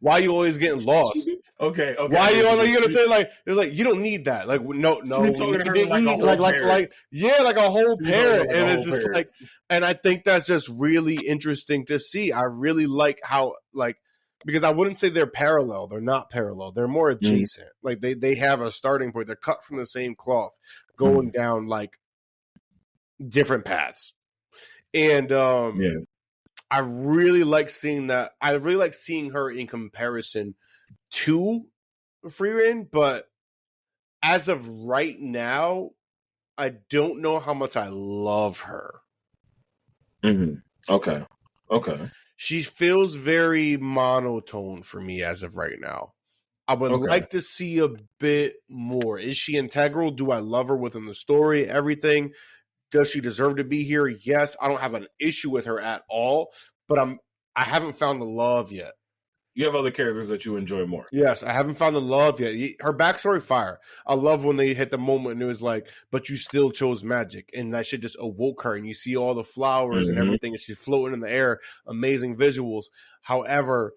Why you always getting lost? Okay. Why you gonna say like it's like you don't need that? Like no, You're talking to her like a whole like yeah, like a whole parent, like and a it's whole just parent. like, and I think that's just really interesting to see. I really like how like because I wouldn't say they're parallel. They're not parallel. They're more adjacent. Like they have a starting point. They're cut from the same cloth, going down like different paths, and I really like seeing that. I really like seeing her in comparison to Frieren, but as of right now, I don't know how much I love her. Okay. She feels very monotone for me as of right now. I would like to see a bit more. Is she integral? Do I love her within the story? Everything. Does she deserve to be here? Yes. I don't have an issue with her at all, but I haven't found the love yet. You have other characters that you enjoy more. Yes, I haven't found the love yet. Her backstory, fire. I love when they hit the moment and it was like, but you still chose magic. And that shit just awoke her. And you see all the flowers and everything. And she's floating in the air. Amazing visuals. However,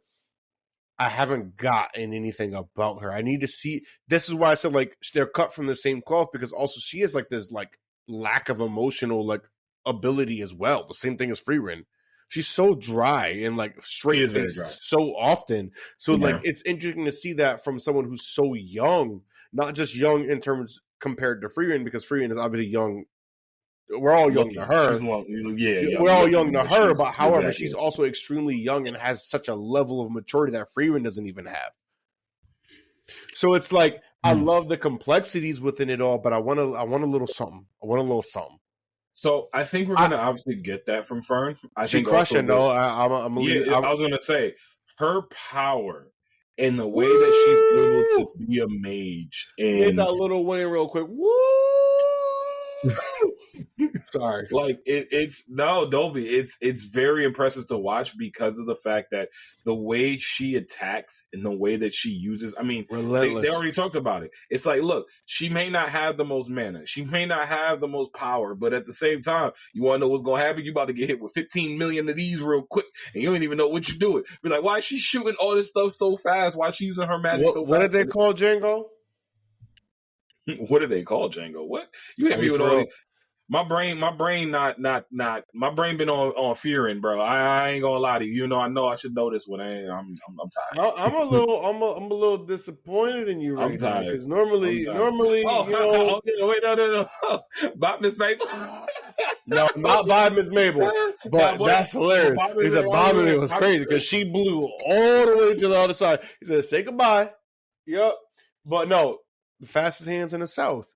I haven't gotten anything about her. I need to see. This is why I said, like, they're cut from the same cloth because also she has, like, this, like, lack of emotional, like, ability as well. The same thing as Frieren. She's so dry and like straight faced so often. So like it's interesting to see that from someone who's so young, not just young in terms compared to Frieren, because Frieren is obviously young. We're all young to her. We're all young to her, but however, she's also extremely young and has such a level of maturity that Frieren doesn't even have. So it's like I love the complexities within it all, but I want a little something. I want a little something. So I think we're going to obviously get that from Fern. She crushing though. I was going to say her power and the way that she's able to be a mage. And get that little win real quick. Woo! Sorry. Like don't be. It's very impressive to watch because of the fact that the way she attacks and the way that she uses. I mean, relentless. They already talked about it. It's like, look, she may not have the most mana, she may not have the most power, but at the same time, you want to know what's gonna happen? You about to get hit with 15 million of these real quick, and you don't even know what you're doing. Be like, why is she shooting all this stuff so fast? Why is she using her magic so fast? What did they call Django? What did they call Django? What you hit me with all these. My brain been on Frieren, bro. I ain't gonna lie to you. You know, I know I should know this one. I'm tired. I'm a little disappointed in you right now because normally, oh, wait, no. Bob Miss Mabel. No, not Bob Miss Mabel. But that's hilarious. He said Bob Miss Mabel was crazy because she blew all the way to the other side. He said, "Say goodbye." Yep. But no, the fastest hands in the South.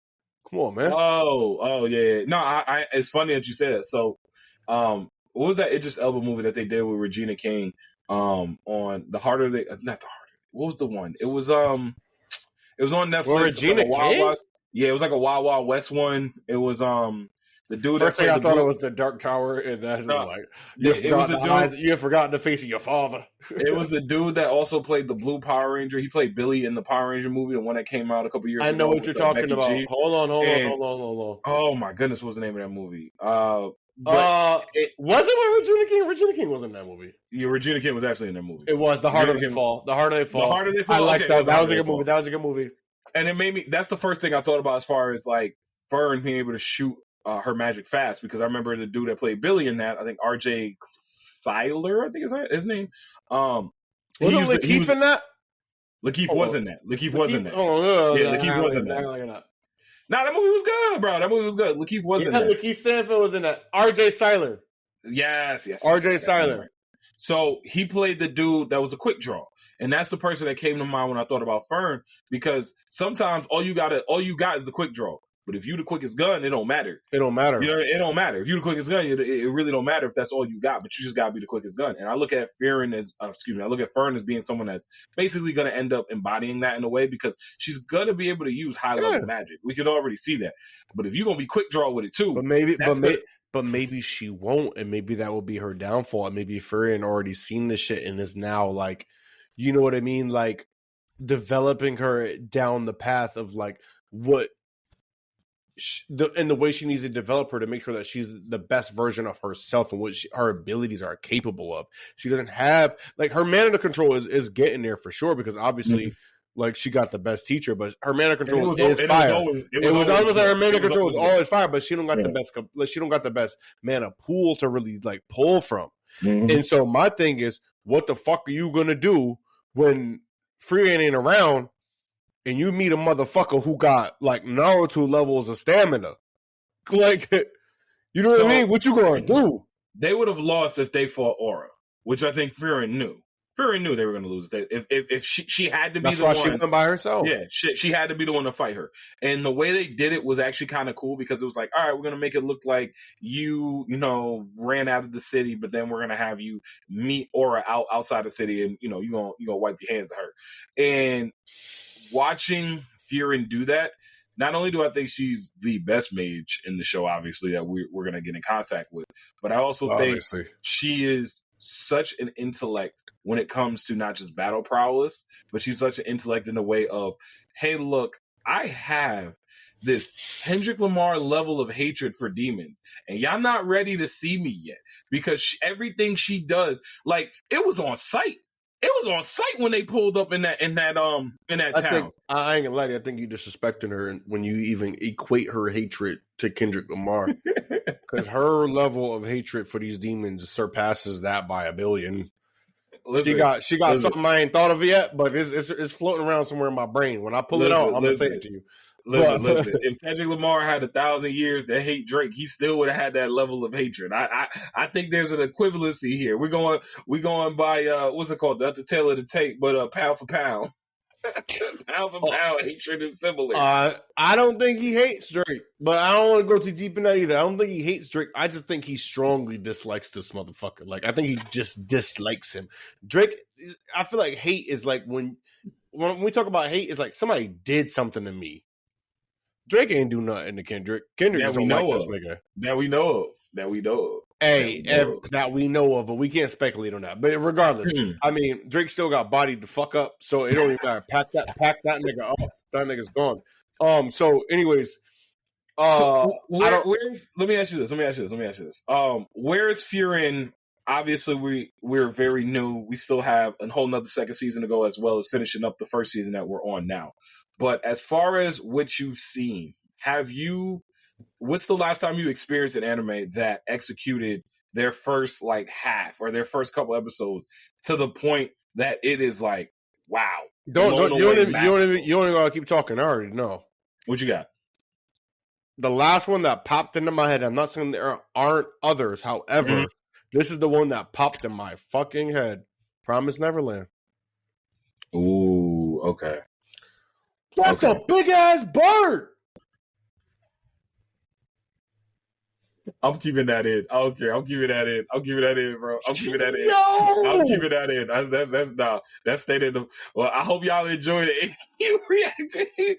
Come on, man. Oh, yeah. No, I it's funny that you said that. So, what was that Idris Elba movie that they did with Regina King? On the Harder They, not the Harder. What was the one? It was on Netflix. Well, Regina King? Yeah, it was like a Wild Wild West one. It was the dude. First thing I thought it was the Dark Tower, and that's like you have forgotten the face of your father. It was the dude that also played the Blue Power Ranger. He played Billy in the Power Ranger movie, the one that came out a couple years ago. I know what you're talking about. G. Hold on. Oh my goodness, what's the name of that movie? Was it with Regina King? Regina King was in that movie. Yeah, Regina King was actually in that movie. It was The Harder They Fall. The Harder They Fall. The Harder They Fall. I like that. That was a good movie. That was a good movie. And it made me. That's the first thing I thought about as far as like Fern being able to shoot her magic fast, because I remember the dude that played Billy in that. I think R.J. Seiler, I think is his name. Was Lakeith in that? Lakeith was in that. Lakeith was in that. Lakeith was in that. Nah, that movie was good, bro. That movie was good. Lakeith was in that. Lakeith Stanfield was in that. R.J. Seiler. Yes. R.J. Seiler. So he played the dude that was a quick draw. And that's the person that came to mind when I thought about Fern, because sometimes all you got is the quick draw. But if you the quickest gun, it don't matter. It don't matter. You know, it don't matter. If you the quickest gun, it really don't matter if that's all you got. But you just gotta be the quickest gun. And I look at Fern as being someone that's basically gonna end up embodying that in a way, because she's gonna be able to use high level magic. We could already see that. But if you're gonna be quick draw with it too, but maybe she won't, and maybe that will be her downfall. And maybe Frieren already seen this shit and is now like, you know what I mean, like developing her down the path of like what and the way she needs to develop her to make sure that she's the best version of herself and what her abilities are capable of. She doesn't have like her mana control is getting there for sure because obviously like she got the best teacher, but her mana control is fire. It was always her mana control is always fire, but she don't got the best. She don't got the best mana pool to really like pull from. And so my thing is, what the fuck are you gonna do when Frieren ain't around? And you meet a motherfucker who got like Naruto levels of stamina. Like, you know what I mean? What you gonna do? They would have lost if they fought Aura, which I think Frieren knew. Frieren knew they were going to lose. If she had to be the one. That's why she went by herself. Yeah, she had to be the one to fight her. And the way they did it was actually kind of cool because it was like, all right, we're going to make it look like you ran out of the city, but then we're going to have you meet Aura outside the city and, you're going to wipe your hands at her. And watching Frieren do that, not only do I think she's the best mage in the show, obviously, that we're going to get in contact with, but I also think she is such an intellect when it comes to not just battle prowess, but she's such an intellect in the way of, hey, look, I have this Kendrick Lamar level of hatred for demons, and y'all not ready to see me yet because everything she does, like, it was on sight. It was on site when they pulled up in that town. I ain't gonna lie to you, I think you disrespecting her when you even equate her hatred to Kendrick Lamar. Because her level of hatred for these demons surpasses that by a billion. She got something I ain't thought of yet, but it's floating around somewhere in my brain. When I pull it out, I'm gonna say it to you. Listen. If Kendrick Lamar had 1,000 years to hate Drake, he still would have had that level of hatred. I think there's an equivalency here. We're going by what's it called? Not the tail of the tape, but pound for pound. Pound for pound, hatred is similar. I don't think he hates Drake, but I don't want to go too deep in that either. I don't think he hates Drake. I just think he strongly dislikes this motherfucker. Like I think he just dislikes him. Drake, I feel like hate is like when we talk about hate, it's like somebody did something to me. Drake ain't do nothing to Kendrick. Kendrick just don't like this nigga. That we know of. That we know of, but we can't speculate on that. But regardless, I mean, Drake still got bodied the fuck up, so it don't even matter. Pack that nigga up. That nigga's gone. So anyways, where's let me ask you this. Where is Frieren? Obviously, we're very new. We still have a whole nother second season to go, as well as finishing up the first season that we're on now. But as far as what you've seen, what's the last time you experienced an anime that executed their first like half or their first couple episodes to the point that it is like, wow. You don't even gotta keep talking. I already know. What you got? The last one that popped into my head, I'm not saying there aren't others, however, this is the one that popped in my fucking head. Promise Neverland. Ooh, okay. That's a big ass bird. I'm keeping that in. I don't care. I'm keeping that in, bro. I'm keeping that in. I'm keeping that in. That's stated. Well, I hope y'all enjoyed it. You reacted.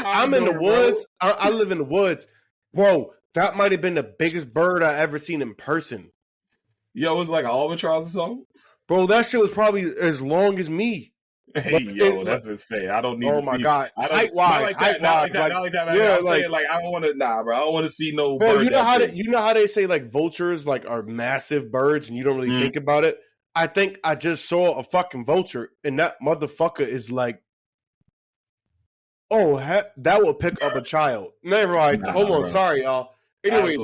I'm in the woods. I live in the woods, bro. That might have been the biggest bird I ever seen in person. Yo, it was like an albatross or something. Bro, that shit was probably as long as me. Hey, yo, that's insane. I don't need to see. Oh my god, height-wise. I don't want to. Nah, bro. I don't want to see no. Bro, you know how they say like vultures like are massive birds, and you don't really think about it. I think I just saw a fucking vulture, and that motherfucker is like, that will pick up a child. Never mind. Hold on, sorry, y'all. Anyways,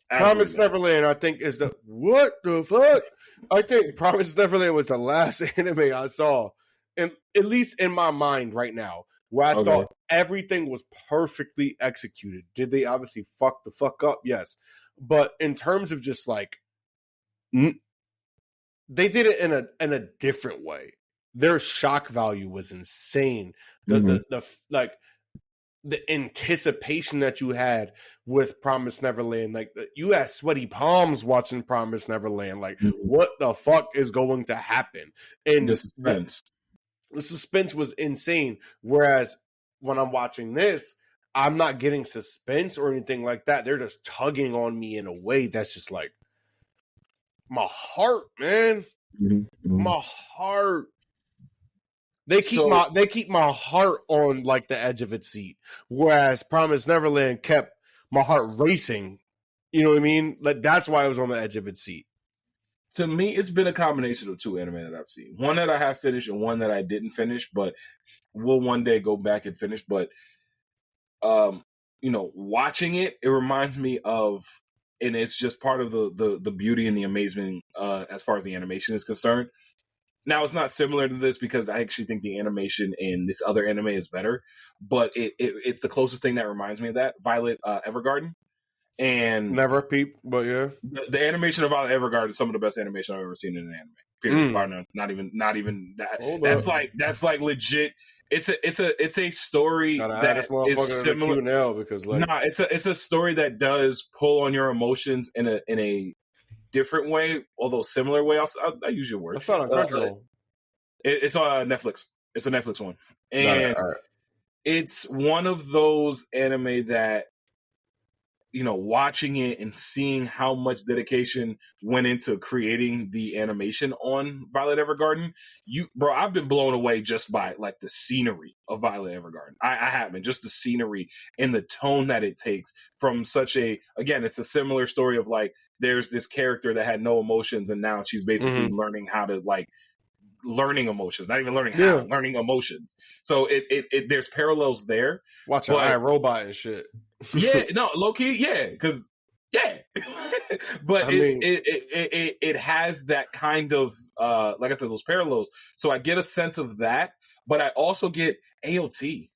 Promise Neverland, I think is the what the fuck. I think Promise Neverland was the last anime I saw. And at least in my mind right now, where I thought everything was perfectly executed. Did they obviously fuck the fuck up? Yes. But in terms of just like, they did it in a different way. Their shock value was insane. The anticipation that you had with Promise Neverland, like you had sweaty palms watching Promise Neverland. Like, what the fuck is going to happen? And the suspense was insane. Whereas when I'm watching this, I'm not getting suspense or anything like that. They're just tugging on me in a way that's just like my heart, man. My heart. They keep my heart on like the edge of its seat, whereas Promise Neverland kept my heart racing. You know what I mean? Like that's why it was on the edge of its seat. To me, it's been a combination of two anime that I've seen. One that I have finished and one that I didn't finish, but will one day go back and finish. But watching it reminds me of, and it's just part of the beauty and the amazement as far as the animation is concerned. Now, it's not similar to this because I actually think the animation in this other anime is better, but it's the closest thing that reminds me of that. Violet Evergarden. And never peep, but yeah, the animation of Violet Evergarden is some of the best animation I've ever seen in an anime. Period. Bar not even that. That's like legit. It's a story that is similar now because like it's a story that does pull on your emotions in a different way, although similar way. I use your word. That's not on Crunchyroll. It's on Netflix. It's a Netflix one, and it's one of those anime that, watching it and seeing how much dedication went into creating the animation on Violet Evergarden, I've been blown away just by like the scenery of Violet Evergarden. I have been, just the scenery and the tone that it takes from it's a similar story of like, there's this character that had no emotions and now she's basically learning how to learning emotions, not even learning how, learning emotions. So it there's parallels there. Watching iRobot and shit. Yeah, no, low key, yeah, because but it has that kind of like I said, those parallels. So I get a sense of that, but I also get AOT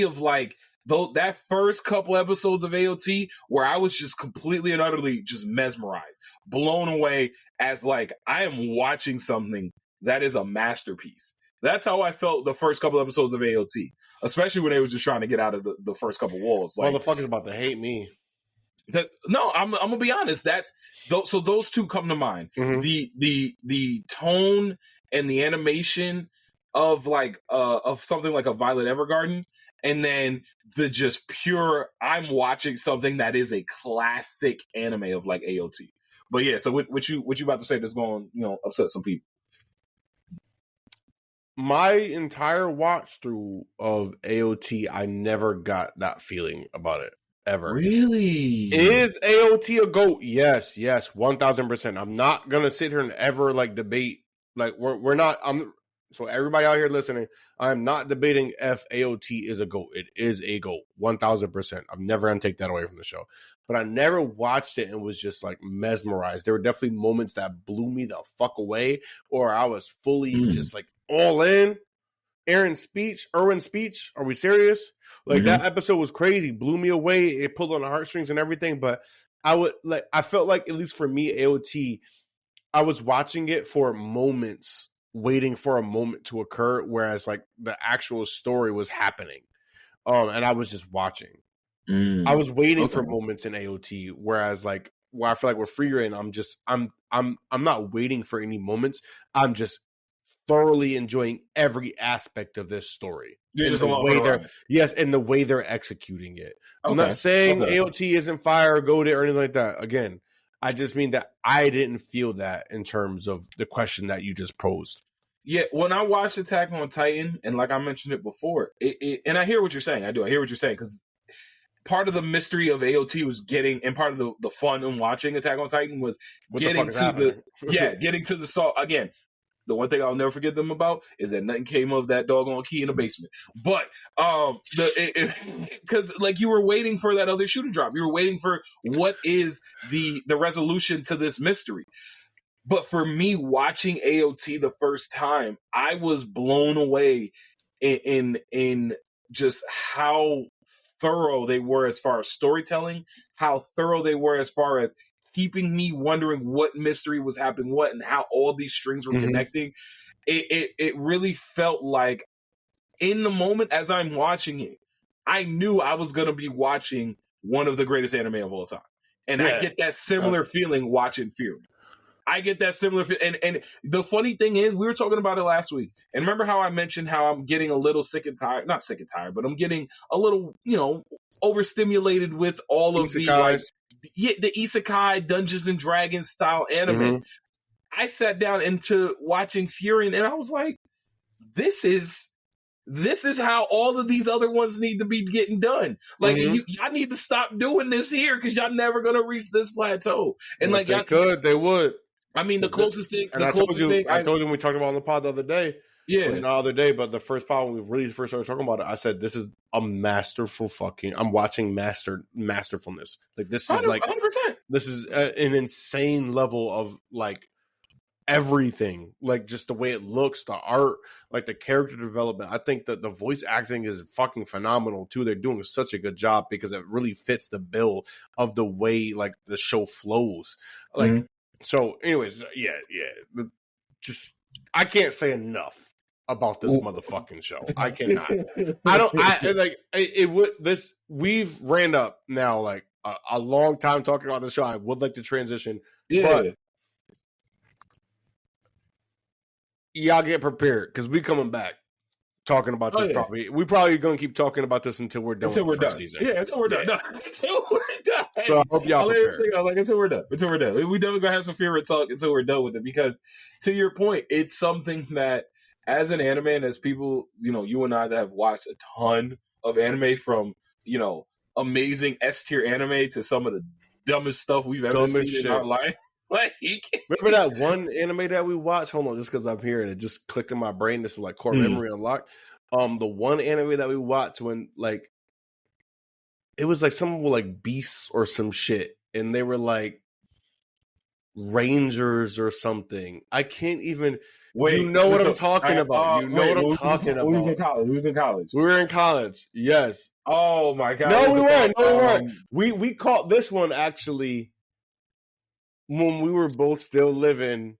of like that first couple episodes of AOT where I was just completely and utterly just mesmerized, blown away as like I am watching something that is a masterpiece. That's how I felt the first couple episodes of AOT, especially when they were just trying to get out of the first couple walls. Like, motherfuckers about to hate me. No, I'm gonna be honest. So those two come to mind. Mm-hmm. The tone and the animation of of something like a Violet Evergarden, and then the just pure I'm watching something that is a classic anime of like AOT. But yeah, so what you about to say that's going upset some people? My entire watch through of AOT, I never got that feeling about it ever. Really? Is AOT a GOAT? Yes, 1000%. I'm not gonna sit here and ever like debate. Like we're not. So everybody out here listening, I'm not debating if AOT is a GOAT. It is a GOAT, 1000%. I'm never gonna take that away from the show. But I never watched it and was just like mesmerized. There were definitely moments that blew me the fuck away, or I was fully just like all in. Erwin's speech. Are we serious? Like that episode was crazy, blew me away. It pulled on the heartstrings and everything. But I felt like, at least for me, AOT, I was watching it for moments, waiting for a moment to occur, whereas like the actual story was happening. And I was just watching. I was waiting for moments in AOT, whereas like where I feel like with Frieren, I'm not waiting for any moments. I'm just thoroughly enjoying every aspect of this story. And the way they're executing it. I'm not saying AOT isn't fire or goated or anything like that. Again, I just mean that I didn't feel that in terms of the question that you just posed. Yeah, when I watched Attack on Titan, and like I mentioned it before, and I hear what you're saying. I hear what you're saying, because part of the mystery of AOT was getting, and part of the fun in watching Attack on Titan was getting to the salt. Again, the one thing I'll never forget them about is that nothing came of that doggone key in the basement. But because like you were waiting for that other shoe to drop, you were waiting for what is the resolution to this mystery. But for me, watching AOT the first time, I was blown away in just how thorough they were as far as storytelling, how thorough they were as far as keeping me wondering what mystery was happening, and how all these strings were connecting. It really felt like in the moment as I'm watching it, I knew I was going to be watching one of the greatest anime of all time. And I get that similar feeling watching Frieren. I get that similar and the funny thing is, we were talking about it last week. And remember how I mentioned how I'm getting a little not sick and tired, but I'm getting a little, overstimulated with all of the isekai Dungeons and Dragons style anime. I sat down into watching Frieren and I was like, this is how all of these other ones need to be getting done. Like y'all need to stop doing this here because y'all never gonna reach this plateau. And But they would. I mean, the closest thing. And I told you when we talked about it on the pod the other day. Yeah, the other day, but the first pod when we really first started talking about it, I said this is a masterful fucking. I'm watching masterfulness. Like this is 100%. This is an insane level of like everything, like just the way it looks, the art, like the character development. I think that the voice acting is fucking phenomenal too. They're doing such a good job because it really fits the bill of the way like the show flows. Like so. Anyways, yeah. Just I can't say enough about this motherfucking show. I cannot. We've ran up now like a long time talking about the show. I would like to transition. Yeah. But y'all get prepared because we coming back talking about this. We probably gonna keep talking about this until we're done. Until we're done. Season. Yeah, until we're done. No, until we're done. So I hope y'all prepare. Like until we're done. Until we're done. We definitely gonna have some Frieren talk until we're done with it because, to your point, it's something that as an anime and as people, you and I that have watched a ton of anime from amazing S tier anime to some of the dumbest stuff we've ever seen in our life. Like, remember that one anime that we watched? Hold on, just because I'm here and it just clicked in my brain. This is like core memory unlocked. The one anime that we watched when like it was like some like beasts or some shit, and they were like rangers or something. I can't even. Wait, you know what I'm talking about. You know what I'm talking about. We was in college. We were in college. Yes. Oh my god. No, we weren't. No, we weren't. We caught this one actually when we were both still living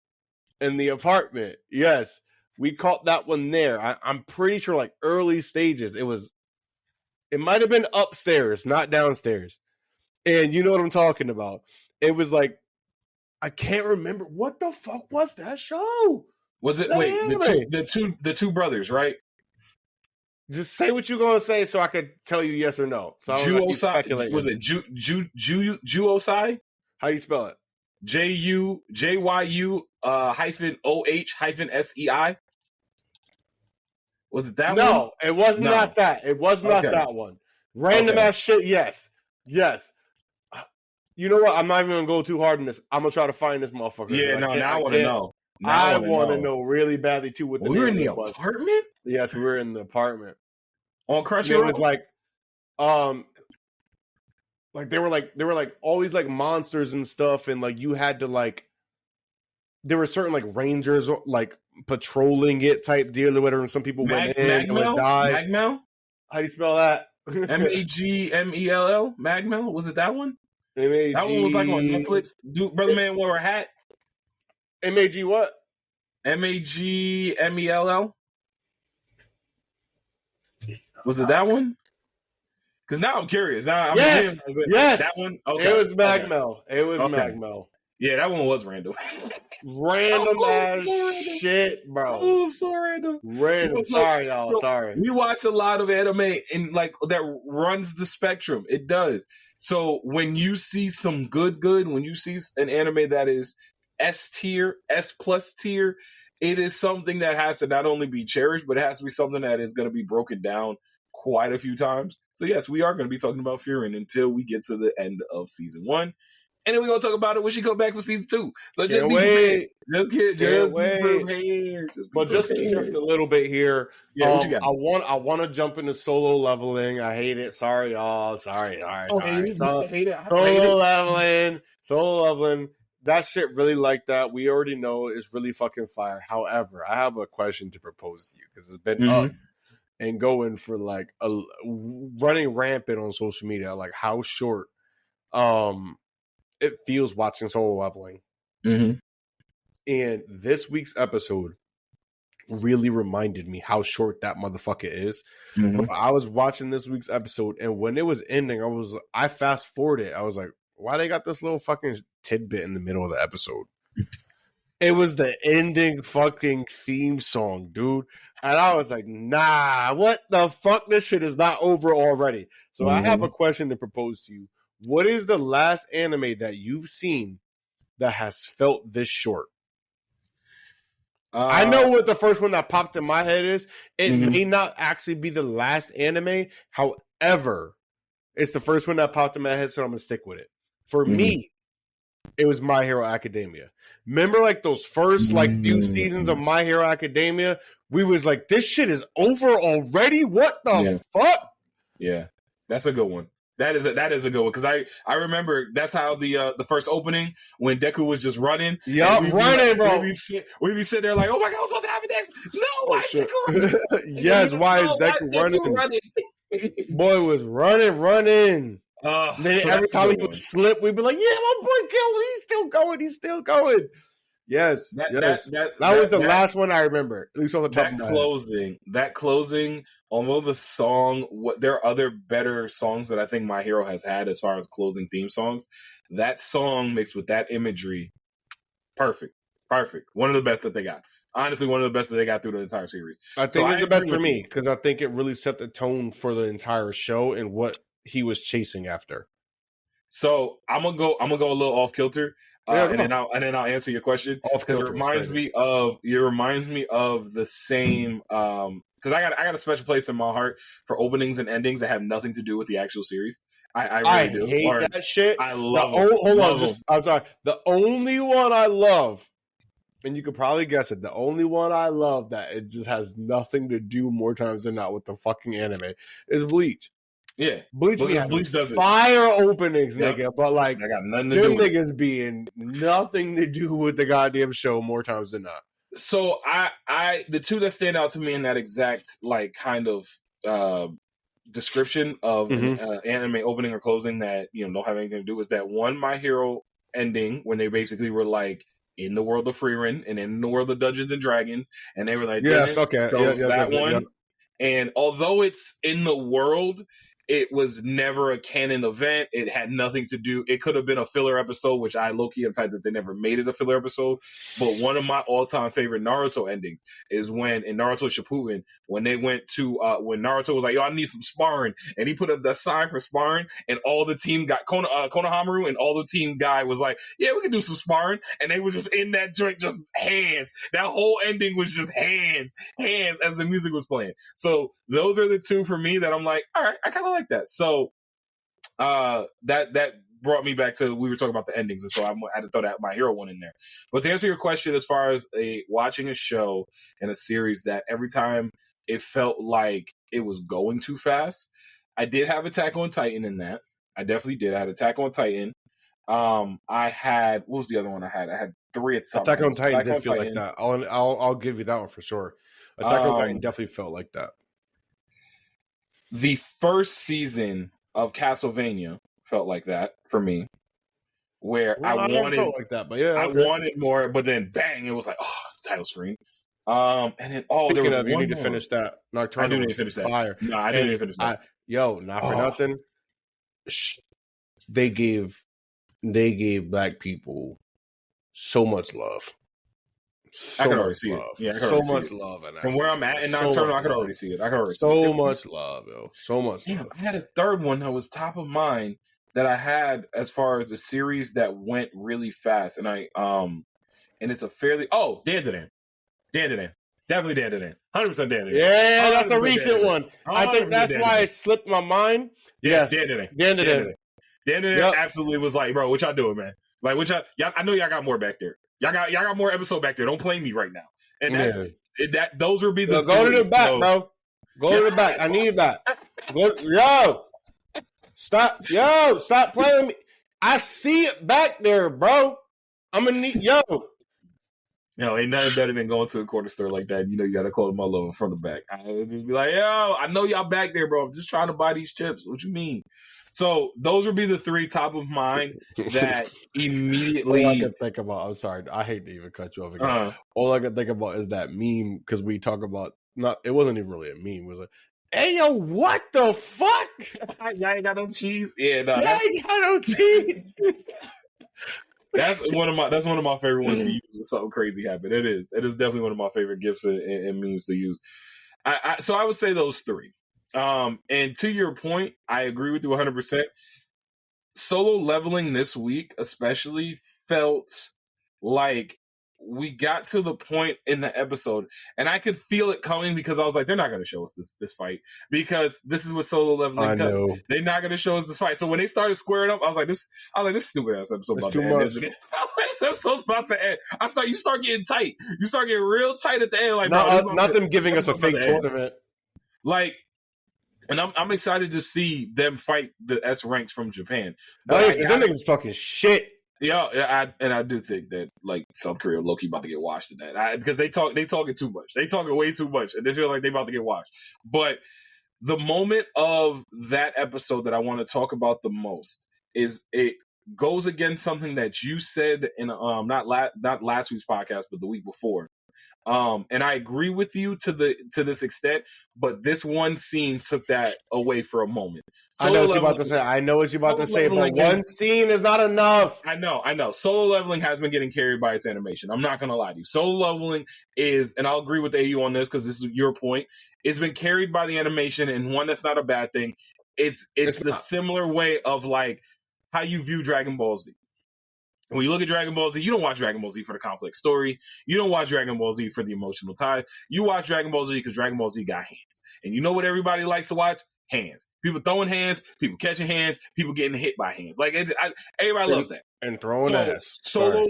in the apartment. Yes, we caught that one there. I'm pretty sure like early stages. It might have been upstairs, not downstairs. And you know what I'm talking about. It was like I can't remember what the fuck was that show. Was it the two brothers, right? Just say what you're gonna say so I could tell you yes or no. So Juosai, was it Juosai? How do you spell it? JUJYU -OH-SEI. Was it that one? No, it was not that. It was not that one. Random ass shit, yes. You know what? I'm not even gonna go too hard in this. I'm gonna try to find this motherfucker. Yeah, now I wanna know. I want to know really badly too. What the we were in the apartment? Yes, we were in the apartment. On Crunchyroll? It was like they were like all these like monsters and stuff, and like you had to like there were certain like rangers like patrolling it type deal or whatever, and some people went in and would die. Magmel? How do you spell that? Magmell? Magmel? Was it that one? M-A-G... That one was like on Netflix. Dude, Brother Man wore a hat. M-A-G what? Magmell? Was it that one? Because now I'm curious. Now yes. That one? Okay. It was Magmell. Okay. It was Magmell. Yeah, that one was random. Random ass shit, bro. Oh, so random. Random. Sorry, y'all. Sorry. We watch a lot of anime and like that runs the spectrum. It does. So when you see some good, when you see an anime that is S tier, S plus tier, it is something that has to not only be cherished, but it has to be something that is going to be broken down quite a few times. So yes, we are going to be talking about Frieren until we get to the end of season 1. And then we're going to talk about it when she comes back for season 2. So just be prepared. Just to shift a little bit here, what you got? I want to jump into solo leveling. I hate it. Sorry, y'all. Sorry. I hate it. Solo leveling. That shit really like that. We already know is really fucking fire. However, I have a question to propose to you because it's been up and going for like running rampant on social media. Like how short it feels watching solo leveling. And this week's episode really reminded me how short that motherfucker is. I was watching this week's episode, and when it was ending, I fast forwarded. I was like, why they got this little fucking tidbit in the middle of the episode? It was the ending fucking theme song, dude. And I was like, nah, what the fuck? This shit is not over already. So I have a question to propose to you. What is the last anime that you've seen that has felt this short? I know what the first one that popped in my head is. It Mhm. may not actually be the last anime. However, it's the first one that popped in my head, so I'm going to stick with it. For me, it was My Hero Academia. Remember, like, those first, like, few seasons of My Hero Academia? We was like, this shit is over already? What the fuck? Yeah, that's a good one. That is a good one because I remember that's how the first opening when Deku was just running. Yup, running, bro. We'd be sitting there like, oh my god, what's about to happen next? No, why is Deku running? Yes, why is Deku running? Boy was running. Then so every time he would slip, we'd be like, yeah, my boy killed. He's still going. Yes, that was the last one I remember, at least on the top of my head. That closing, although the song, there are other better songs that I think My Hero has had as far as closing theme songs. That song mixed with that imagery, perfect. One of the best that they got. Honestly, one of the best that they got through the entire series. I think it's the best for me because I think it really set the tone for the entire show and what he was chasing after. So I'm gonna go a little off kilter, and then I'll answer your question. Off kilter. It reminds me of the same because I got a special place in my heart for openings and endings that have nothing to do with the actual series. I really do. Hate that shit. I love. I'm sorry. The only one I love, and you could probably guess it. The only one I love that it just has nothing to do more times than not with the fucking anime is Bleach. Yeah, Bleach does fire openings, nigga. But like, I got nothing to do with niggas being nothing to do with the goddamn show more times than not. So the two that stand out to me in that exact like kind of description of an anime opening or closing that don't have anything to do is that one My Hero ending when they basically were like in the world of Frieren and in the world of Dungeons and Dragons, and they were like, yes, okay, that one. And although it's in the world, it was never a canon event. It had nothing to do. It could have been a filler episode, which I low-key am tight that they never made it a filler episode. But one of my all-time favorite Naruto endings is when in Naruto Shippuden, when they went to when Naruto was like, "Yo, I need some sparring," and he put up the sign for sparring, and all the team got Konohamaru, and all the team guy was like, "Yeah, we can do some sparring," and they was just in that joint, just hands. That whole ending was just hands as the music was playing. So those are the two for me that I'm like, all right, I kind of like that. So that brought me back to, we were talking about the endings, and so I had to throw that My Hero one in there. But to answer your question, as far as watching a show and a series that every time it felt like it was going too fast, I did have Attack on Titan in that. I definitely did. I had Attack on Titan. I had, what was the other one I had? I had three at the top. Attack on Titan did feel like that. I'll give you that one for sure. Attack on Titan definitely felt like that. The first season of Castlevania felt like that for me, where I wanted more, but then bang, it was like, oh, title screen. And then speaking of, you need to finish that. Nocturnal, I do need to finish that. Fire. No, I didn't need to finish that. Not for nothing. They gave black people so much love. I could already see it. Yeah, so much love. From where I'm at in Nocturnal, I could already see it. So much love, yo. So much love. I had a third one that was top of mind that I had as far as a series that went really fast, and and it's a fairly Dan. Definitely Dan. 100% Dan. Yeah, that's a recent one. I think that's why it slipped my mind. Yes, Dan. Absolutely was like, bro, what y'all doing, man? Like, what y'all I know y'all got more back there. Y'all got more episode back there. Don't play me right now. And those would be the go to the back, bro. Go to the back. I need that. Stop playing me. I see it back there, bro. I'm gonna need ain't nothing better than going to a corner store like that. You gotta call them all over from the back. I just be like, I know y'all back there, bro. I'm just trying to buy these chips. What you mean? So those would be the three top of mind that immediately. All I can think about. I'm sorry, I hate to even cut you off again. All I can think about is that meme because we talk about it wasn't even really a meme. It was like, hey yo, what the fuck? Y'all ain't got no cheese. Yeah, no, y'all ain't got no cheese. That's one of my favorite ones to use when something crazy happened. It is definitely one of my favorite gifs and memes to use. So I would say those three. And to your point, I agree with you 100%. Solo leveling this week, especially, felt like we got to the point in the episode, and I could feel it coming because I was like, they're not going to show us this fight because this is what solo leveling does. They're not going to show us this fight. So when they started squaring up, I was like, this stupid ass episode about to end. This episode's about to end. You start getting tight. You start getting real tight at the end. Like, not them giving us a fake tournament. Like, and I'm excited to see them fight the S ranks from Japan. But that nigga's fucking shit. Yeah, I do think that like South Korea low-key about to get washed in that because they talking too much. They talking way too much, and they feel like they about to get washed. But the moment of that episode that I want to talk about the most is it goes against something that you said in not last week's podcast, but the week before. And I agree with you to this extent, but this one scene took that away for a moment. I know what you're about to say. But one scene is not enough. I know. Solo leveling has been getting carried by its animation. I'm not going to lie to you. Solo leveling is, and I'll agree with AU on this because this is your point, it's been carried by the animation, and one, that's not a bad thing. It's the similar way of like how you view Dragon Ball Z. When you look at Dragon Ball Z, you don't watch Dragon Ball Z for the complex story. You don't watch Dragon Ball Z for the emotional ties. You watch Dragon Ball Z because Dragon Ball Z got hands. And you know what everybody likes to watch? Hands. People throwing hands, people catching hands, people getting hit by hands. Like everybody loves that. And throwing ass. Solo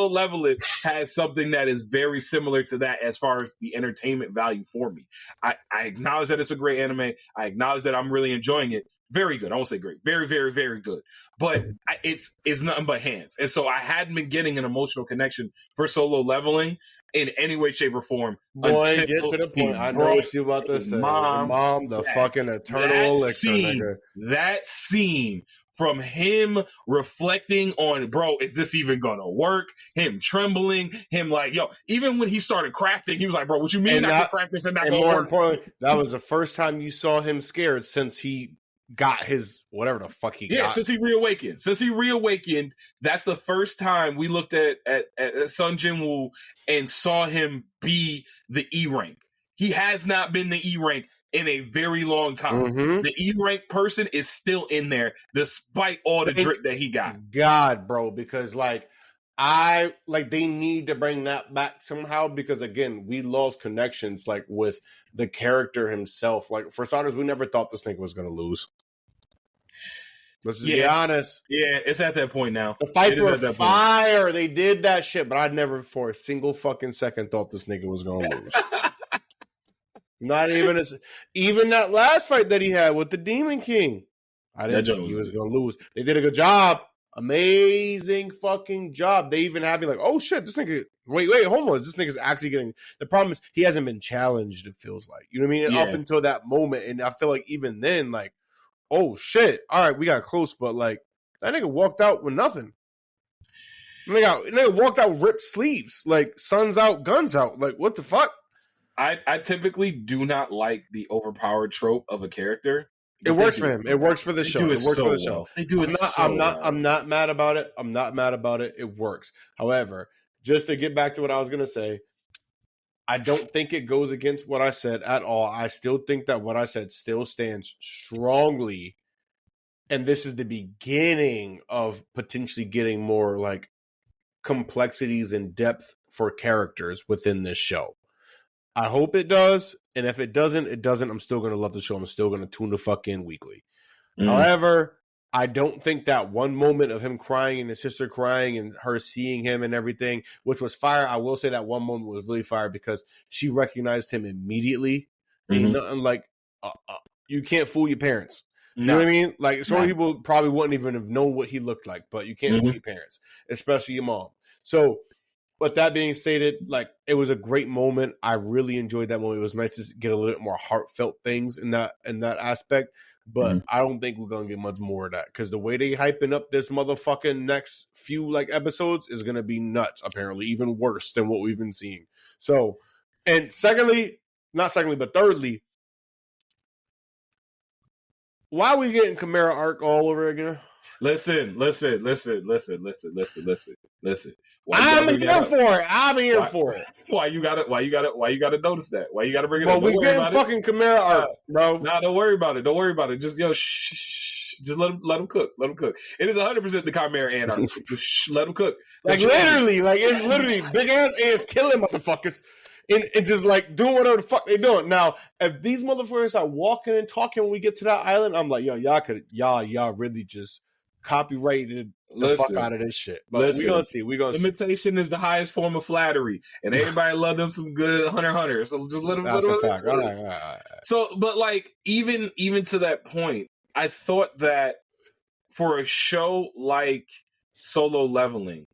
leveling has something that is very similar to that as far as the entertainment value for me. I acknowledge that it's a great anime. I acknowledge that I'm really enjoying it. Very good. I won't say great. Very, very, very good. But it's nothing but hands. And so I hadn't been getting an emotional connection for solo leveling in any way, shape, or form. Boy, get to the point. I know what you're about to say. Mom, the fucking eternal elixir, nigga. That scene from him reflecting on, bro, is this even gonna work? Him trembling, him like, yo, even when he started crafting, he was like, bro, what you mean I can craft this and not gonna work? Importantly, that was the first time you saw him scared since he got his whatever the fuck he got. Yeah, since he reawakened, that's the first time we looked at Sun Jinwoo and saw him be the E rank. He has not been the E rank in a very long time. Mm-hmm. The E rank person is still in there despite all the drip that he got. God, bro, because they need to bring that back somehow because again, we lost connections like with the character himself. Like for starters, we never thought this nigga was gonna lose. Let's just be honest. Yeah, it's at that point now. The fights were fire. They did that shit, but I never for a single fucking second thought this nigga was gonna lose. Not even that last fight that he had with the Demon King. I didn't think he was gonna lose. They did a good job. Amazing fucking job. They even had me like, oh shit, this nigga, wait, hold on. This nigga's actually getting, the problem is he hasn't been challenged, it feels like. You know what I mean? Yeah. Up until that moment. And I feel like even then, like, oh shit, all right, we got close, but like, that nigga walked out with nothing. Nigga walked out ripped sleeves. Like, sun's out, guns out. Like, what the fuck? I typically do not like the overpowered trope of a character. It works for him. It works for the show. It works for the show. They do it so well. I'm not mad about it. I'm not mad about it. It works. However, just to get back to what I was going to say, I don't think it goes against what I said at all. I still think that what I said still stands strongly. And this is the beginning of potentially getting more like complexities and depth for characters within this show. I hope it does. And if it doesn't, it doesn't. I'm still going to love the show. I'm still going to tune the fuck in weekly. However, I don't think that one moment of him crying and his sister crying and her seeing him and everything, which was fire. I will say that one moment was really fire because she recognized him immediately. Ain't nothing like, you can't fool your parents. You know what I mean? Like, some people probably wouldn't even have known what he looked like, but you can't fool your parents, especially your mom. So, but that being stated, like, it was a great moment. I really enjoyed that moment. It was nice to get a little bit more heartfelt things in that aspect. But I don't think we're gonna get much more of that because the way they hyping up this motherfucking next few like episodes is gonna be nuts. Apparently, even worse than what we've been seeing. So, and thirdly, why are we getting Chimera arc all over again? Listen. I'm here for it. Why you gotta notice that? Why you gotta bring it up? Well, we're getting fucking Chimera arc, bro. Nah, don't worry about it. Just shh. Just let him cook. Let him cook. It is 100% the Chimera ant arc. Just let him cook. Like literally, like it's literally big ass ants killing motherfuckers. And just like doing whatever the fuck they doing. Now, if these motherfuckers are walking and talking when we get to that island, I'm like, yo, y'all really just copyrighted the fuck out of this shit. But we gonna see. Imitation is the highest form of flattery, and everybody love them some good Hunter. So just let them. That's a fact. All right. So, but like even to that point, I thought that for a show like Solo Leveling,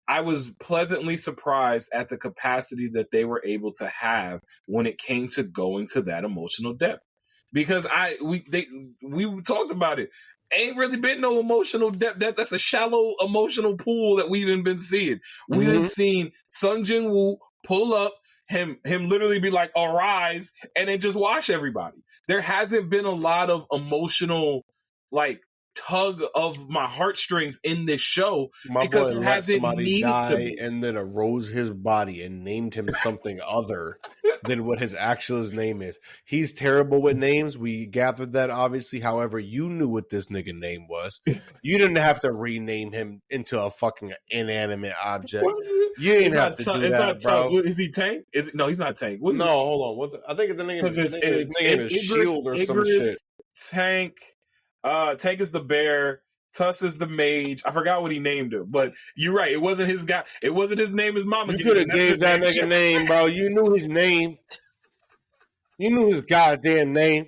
I was pleasantly surprised at the capacity that they were able to have when it came to going to that emotional depth. Because we talked about it. Ain't really been no emotional depth. That's a shallow emotional pool that we done been seeing. We done seen Sung Jin Woo pull up, him literally be like, arise, and then just wash everybody. There hasn't been a lot of emotional, like, tug of my heartstrings in this show because it hasn't needed to be. And then arose his body and named him something other than what his actual name is. He's terrible with names. We gathered that obviously. However, you knew what this nigga name was. You didn't have to rename him into a fucking inanimate object. You didn't have to do that, bro. Is he Tank? No, he's not Tank. No, hold on. I think the name is Shield or some shit. Tank. Tank is the bear. Tuss is the mage. I forgot what he named him, but you're right. It wasn't his guy. It wasn't his name. His mama. You could have gave that nigga name, bro. You knew his name. You knew his goddamn name.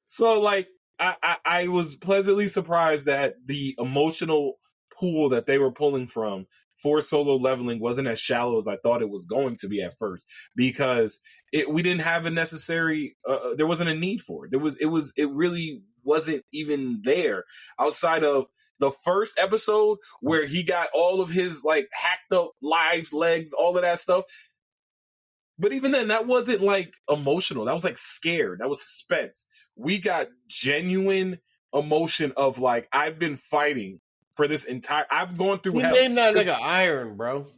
So, like, I was pleasantly surprised that the emotional pool that they were pulling from for Solo Leveling wasn't as shallow as I thought it was going to be at first, because we didn't have a necessary. There wasn't a need for it. It really wasn't even there outside of the first episode where he got all of his like hacked up lives, legs, all of that stuff. But even then, that wasn't like emotional. That was like scared. That was suspense. We got genuine emotion of like, I've been fighting for this entire. I've gone through hell. He named that nigga Iron, bro.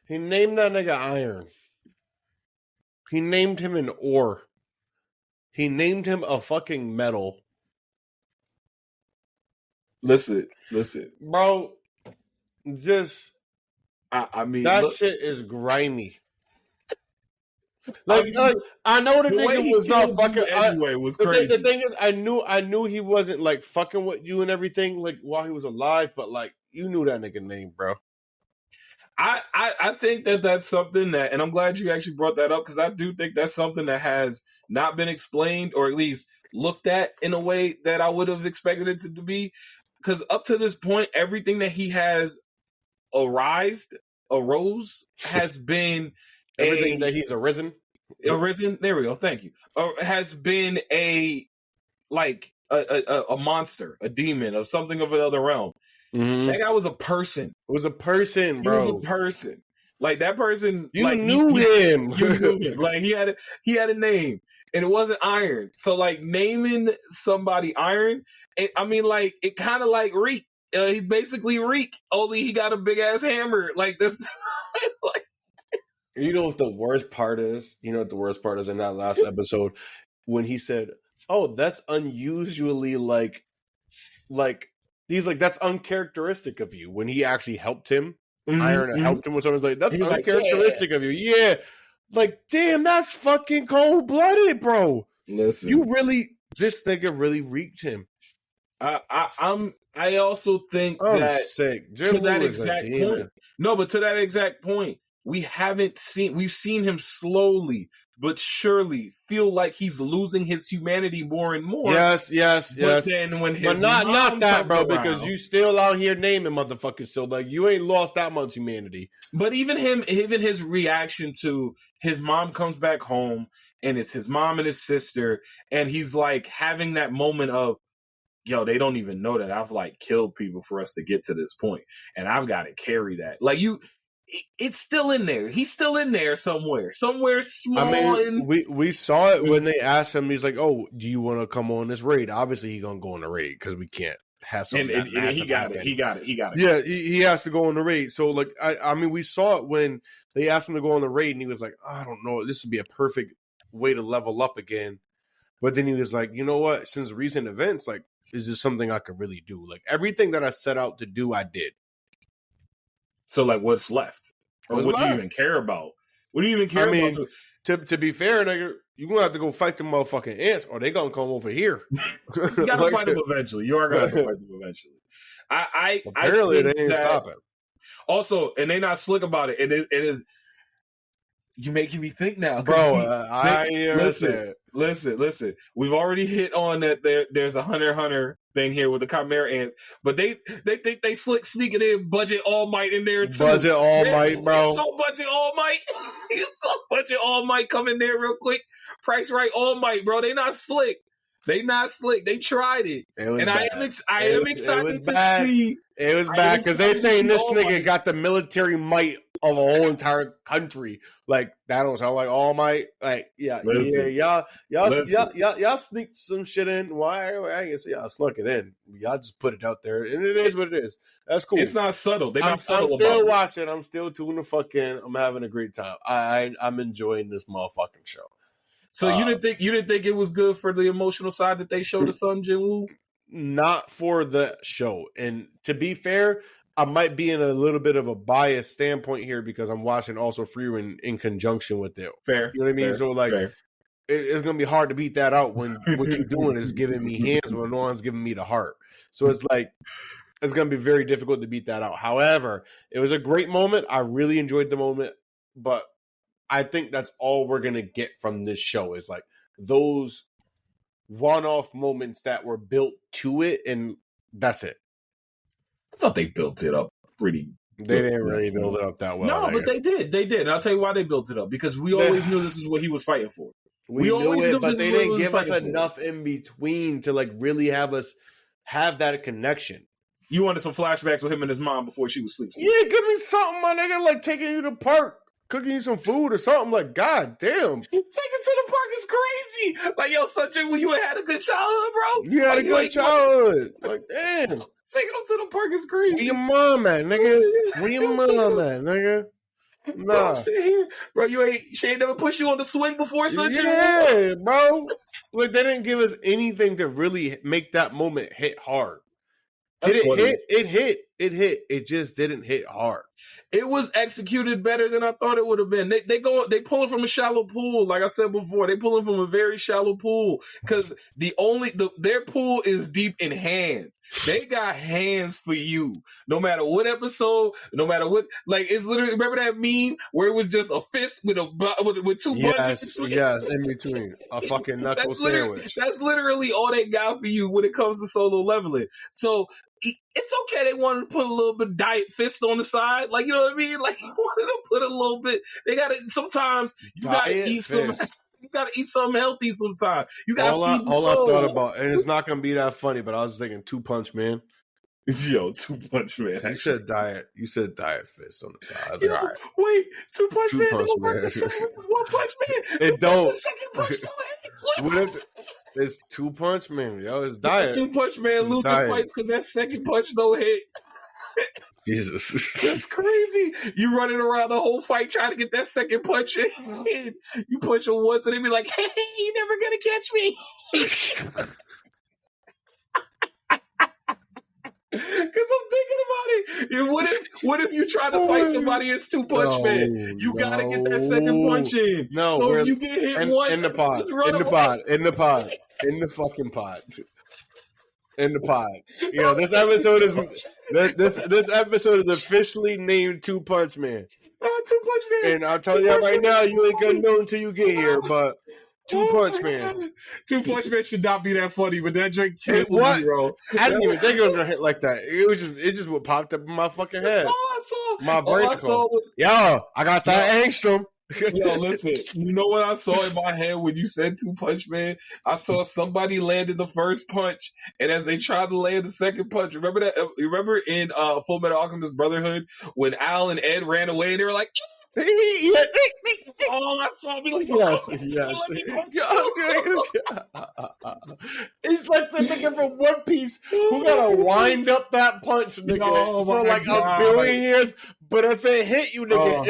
He named that nigga Iron. He named him an ore. He named him a fucking metal. Listen. Bro, just... I mean... That shit is grimy. Like, I know the nigga was not fucking... Anyway, was crazy. The thing is, I knew he wasn't, like, fucking with you and everything, like, while he was alive, but, like, you knew that nigga name, bro. I think that's something that, and I'm glad you actually brought that up, because I do think that's something that has not been explained, or at least looked at in a way that I would have expected it to be. Because up to this point, everything that he has arose has been everything that he's arisen. There we go. Thank you. Has been a monster, a demon, of something of another realm. Mm-hmm. That guy was a person. It was a person, bro. He was a person. Like that person, you like, knew him. You knew him. Like he had a name, and it wasn't Iron. So like naming somebody Iron, it kind of like Reek. He's basically Reek, only he got a big ass hammer. Like this. Like, you know what the worst part is? You know what the worst part is in that last episode when he said, "Oh, that's unusually like." He's like, that's uncharacteristic of you. When he actually helped him, Iron helped him with something. He's like, that's uncharacteristic of you. Yeah. Like, damn, that's fucking cold-blooded, bro. Listen. This nigga really reeked him. I also think that sick. To that exact point. No, but to that exact point, we've seen him slowly but surely feel like he's losing his humanity more and more. Yes. But then when his not that, bro, around, because you still out here naming motherfuckers, so like you ain't lost that much humanity. But even his reaction to his mom comes back home, and it's his mom and his sister, and he's like having that moment of, yo, they don't even know that I've like killed people for us to get to this point, and I've got to carry that. Like it's still in there. He's still in there somewhere small. I mean, we saw it when they asked him. He's like, "Oh, do you want to come on this raid?" Obviously, he's gonna go on the raid because we can't have something. And he got it. He got it. Yeah, he has to go on the raid. So, like, I mean, we saw it when they asked him to go on the raid, and he was like, "I don't know. This would be a perfect way to level up again. But then he was like, you know what? Since recent events, like, is this something I could really do? Like, everything that I set out to do, I did. So, like, what's left? Or what do you even care about? What do you even care about? To be fair, nigga, you're going to have to go fight the motherfucking ants or they going to come over here. You got to fight them eventually. You are going to fight them eventually. Apparently, they ain't stopping. Also, and they not slick about it. It is. You making me think now, bro. Listen. We've already hit on that. There's a Hunter thing here with the Chimera ants, but they think they slick sneaking in Budget All Might in there too. Budget All Might, bro. So Budget All Might. So Budget All Might come in there real quick. Price right All Might, bro. They not slick. They tried it, and I am excited to see. It was bad because they're saying this nigga got the military might of a whole entire country. Like that don't sound like All Might. Like y'all sneaked some shit in. Why? I ain't gonna say y'all snuck it in. Y'all just put it out there, and it is what it is. That's cool. It's not subtle. I'm still watching. I'm still tuning the fuck in. I'm having a great time. I'm enjoying this motherfucking show. So you didn't think it was good for the emotional side that they showed the Sun Jin-woo? Not for the show. And to be fair, I might be in a little bit of a biased standpoint here because I'm watching also Frieren in conjunction with it. Fair. You know what I mean? Fair, so like it's gonna be hard to beat that out when what you're doing is giving me hands when no one's giving me the heart. So it's like it's gonna be very difficult to beat that out. However, it was a great moment. I really enjoyed the moment, but I think that's all we're going to get from this show is like those one-off moments that were built to it, and that's it. I thought they built it up pretty. They didn't really build it up that well. No, but they did. They did. And I'll tell you why they built it up. Because we always knew this is what he was fighting for. We always knew it, but they didn't give us enough in between to like really have us have that connection. You wanted some flashbacks with him and his mom before she was asleep. Yeah, give me something, my nigga, like taking you to the park. Cooking you some food or something, like, god damn. Taking to the park is crazy. Like, yo, Sunjin, when you had a good childhood, bro. You had a good childhood. Like, damn. Taking them to the park is crazy. Where your mom at, nigga? Where your mom at, nigga? Nah. Bro, here. Bro, she ain't never pushed you on the swing before, Sunjin? Yeah, bro. Like, they didn't give us anything to really make that moment hit hard. It hit. It just didn't hit hard. It was executed better than I thought it would have been. They pull it from a shallow pool, like I said before. They pull it from a very shallow pool because their pool is deep in hands. They got hands for you. No matter what episode, no matter what, like it's literally. Remember that meme where it was just a fist with two buns? Yes, in between a fucking knuckle sandwich. That's literally all they got for you when it comes to solo leveling. So. It's okay. They wanted to put a little bit of diet fist on the side, like you know what I mean. Like you wanted to put a little bit. They got to. Sometimes you got to eat some. You got to eat something healthy. Sometimes you got to feed the soul. All I thought about, and it's not gonna be that funny, but I was thinking 2 Punch Man. Yo, 2 Punch Man. You said diet fist on the side. Yo, right. Wait, 2 Punch Man don't work the same as 1 Punch Man. It don't. The second punch don't hit. It's 2 Punch Man, yo. It's diet. 2 Punch Man losing fights because that second punch don't hit. Jesus, that's crazy. You running around the whole fight trying to get that second punch in. You punch him once and they be like, "Hey, you never gonna catch me." Because I'm thinking about it. What if you try to fight somebody as 2 Punch Man? You gotta get that second punch in. No, so if you get hit once, in the pod, in the fucking pod. In the pod. You know, this episode is officially named 2 Punch Man. 2 Punch Man. And I'll tell you that right now, you ain't gonna know until you get here, but 2 Punch Man. 2 Punch Man should not be that funny, but that drink killed me, bro. I didn't even think it was gonna hit like that. It just what popped up in my fucking head. All I saw. My brain was, yo, I got that angstrom. Yo, listen, you know what I saw in my head when you said 2 Punch Man? I saw somebody landed the first punch, and as they tried to land the second punch, remember that? Remember in Full Metal Alchemist Brotherhood when Al and Ed ran away and they were like, all I saw me like, yes. It's like the nigga from One Piece who gotta wind up that punch, nigga, for like a billion years. But if it hit you, nigga,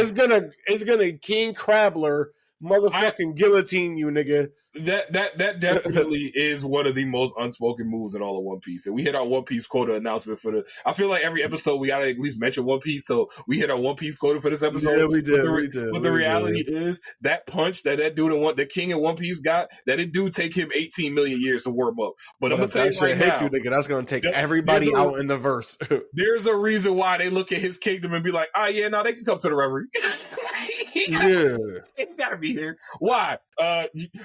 it's gonna King Crabbler motherfucking guillotine you, nigga. That definitely is one of the most unspoken moves in all of One Piece. And we hit our One Piece quota announcement for the. I feel like every episode we gotta at least mention One Piece, so we hit our One Piece quota for this episode. Yeah, we did. But the reality is that punch that dude in the king in One Piece got, that it do take him 18 million years to warm up. But I'm gonna tell you right now, hit you, nigga, that's gonna take everybody out in the verse. There's a reason why they look at his kingdom and be like, yeah, no, they can come to the reverie. He gotta be here. Why?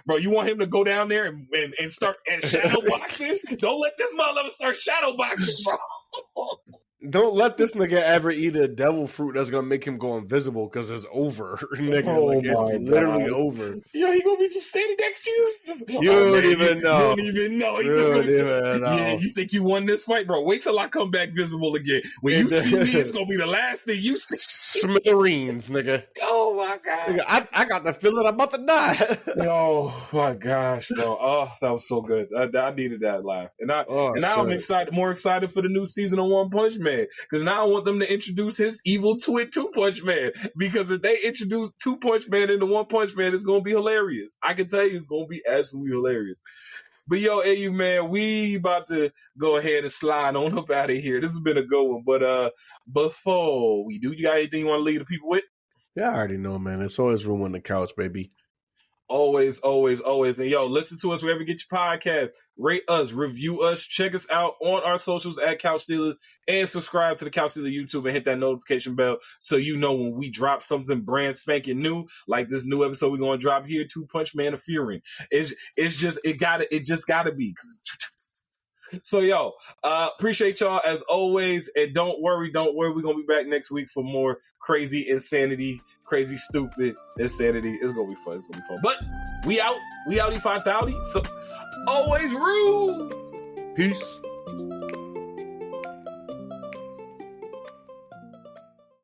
Bro, you want him to go down there and start shadow boxing? Don't let this motherfucker start shadow boxing, bro. Don't let this nigga ever eat a devil fruit that's gonna make him go invisible because it's over, nigga. It's literally over. Yeah, he gonna be just standing next to you. You don't even know. You don't even know. Yeah, you think you won this fight, bro? Wait till I come back visible again. When you see me, it's gonna be the last thing you see. Smithereens, nigga. Oh my god. Nigga, I got the feeling I'm about to die. Oh my gosh, bro. Oh, that was so good. I needed that laugh. And now I'm more excited for the new season of One Punch Man. Because now I want them to introduce his evil twin Two Punch Man. Because if they introduce Two Punch Man into One Punch Man, it's going to be hilarious. I can tell you it's going to be absolutely hilarious. But yo, AU, man, we about to go ahead and slide on up out of here. This has been a good one. But before we do, you got anything you want to leave the people with? Yeah, I already know, man. It's always room on the couch, baby. Always, always, always. And yo, listen to us wherever you get your podcast. Rate us, review us, check us out on our socials at Couch Stealers, and subscribe to the Couch Stealer YouTube and hit that notification bell so you know when we drop something brand spanking new, like this new episode we're gonna drop here, Two Punch Man of Frieren. It just gotta be. So yo, appreciate y'all as always, and don't worry, we're gonna be back next week for more crazy insanity, crazy stupid insanity. It's gonna be fun. But we out E5000. So always rude. Peace.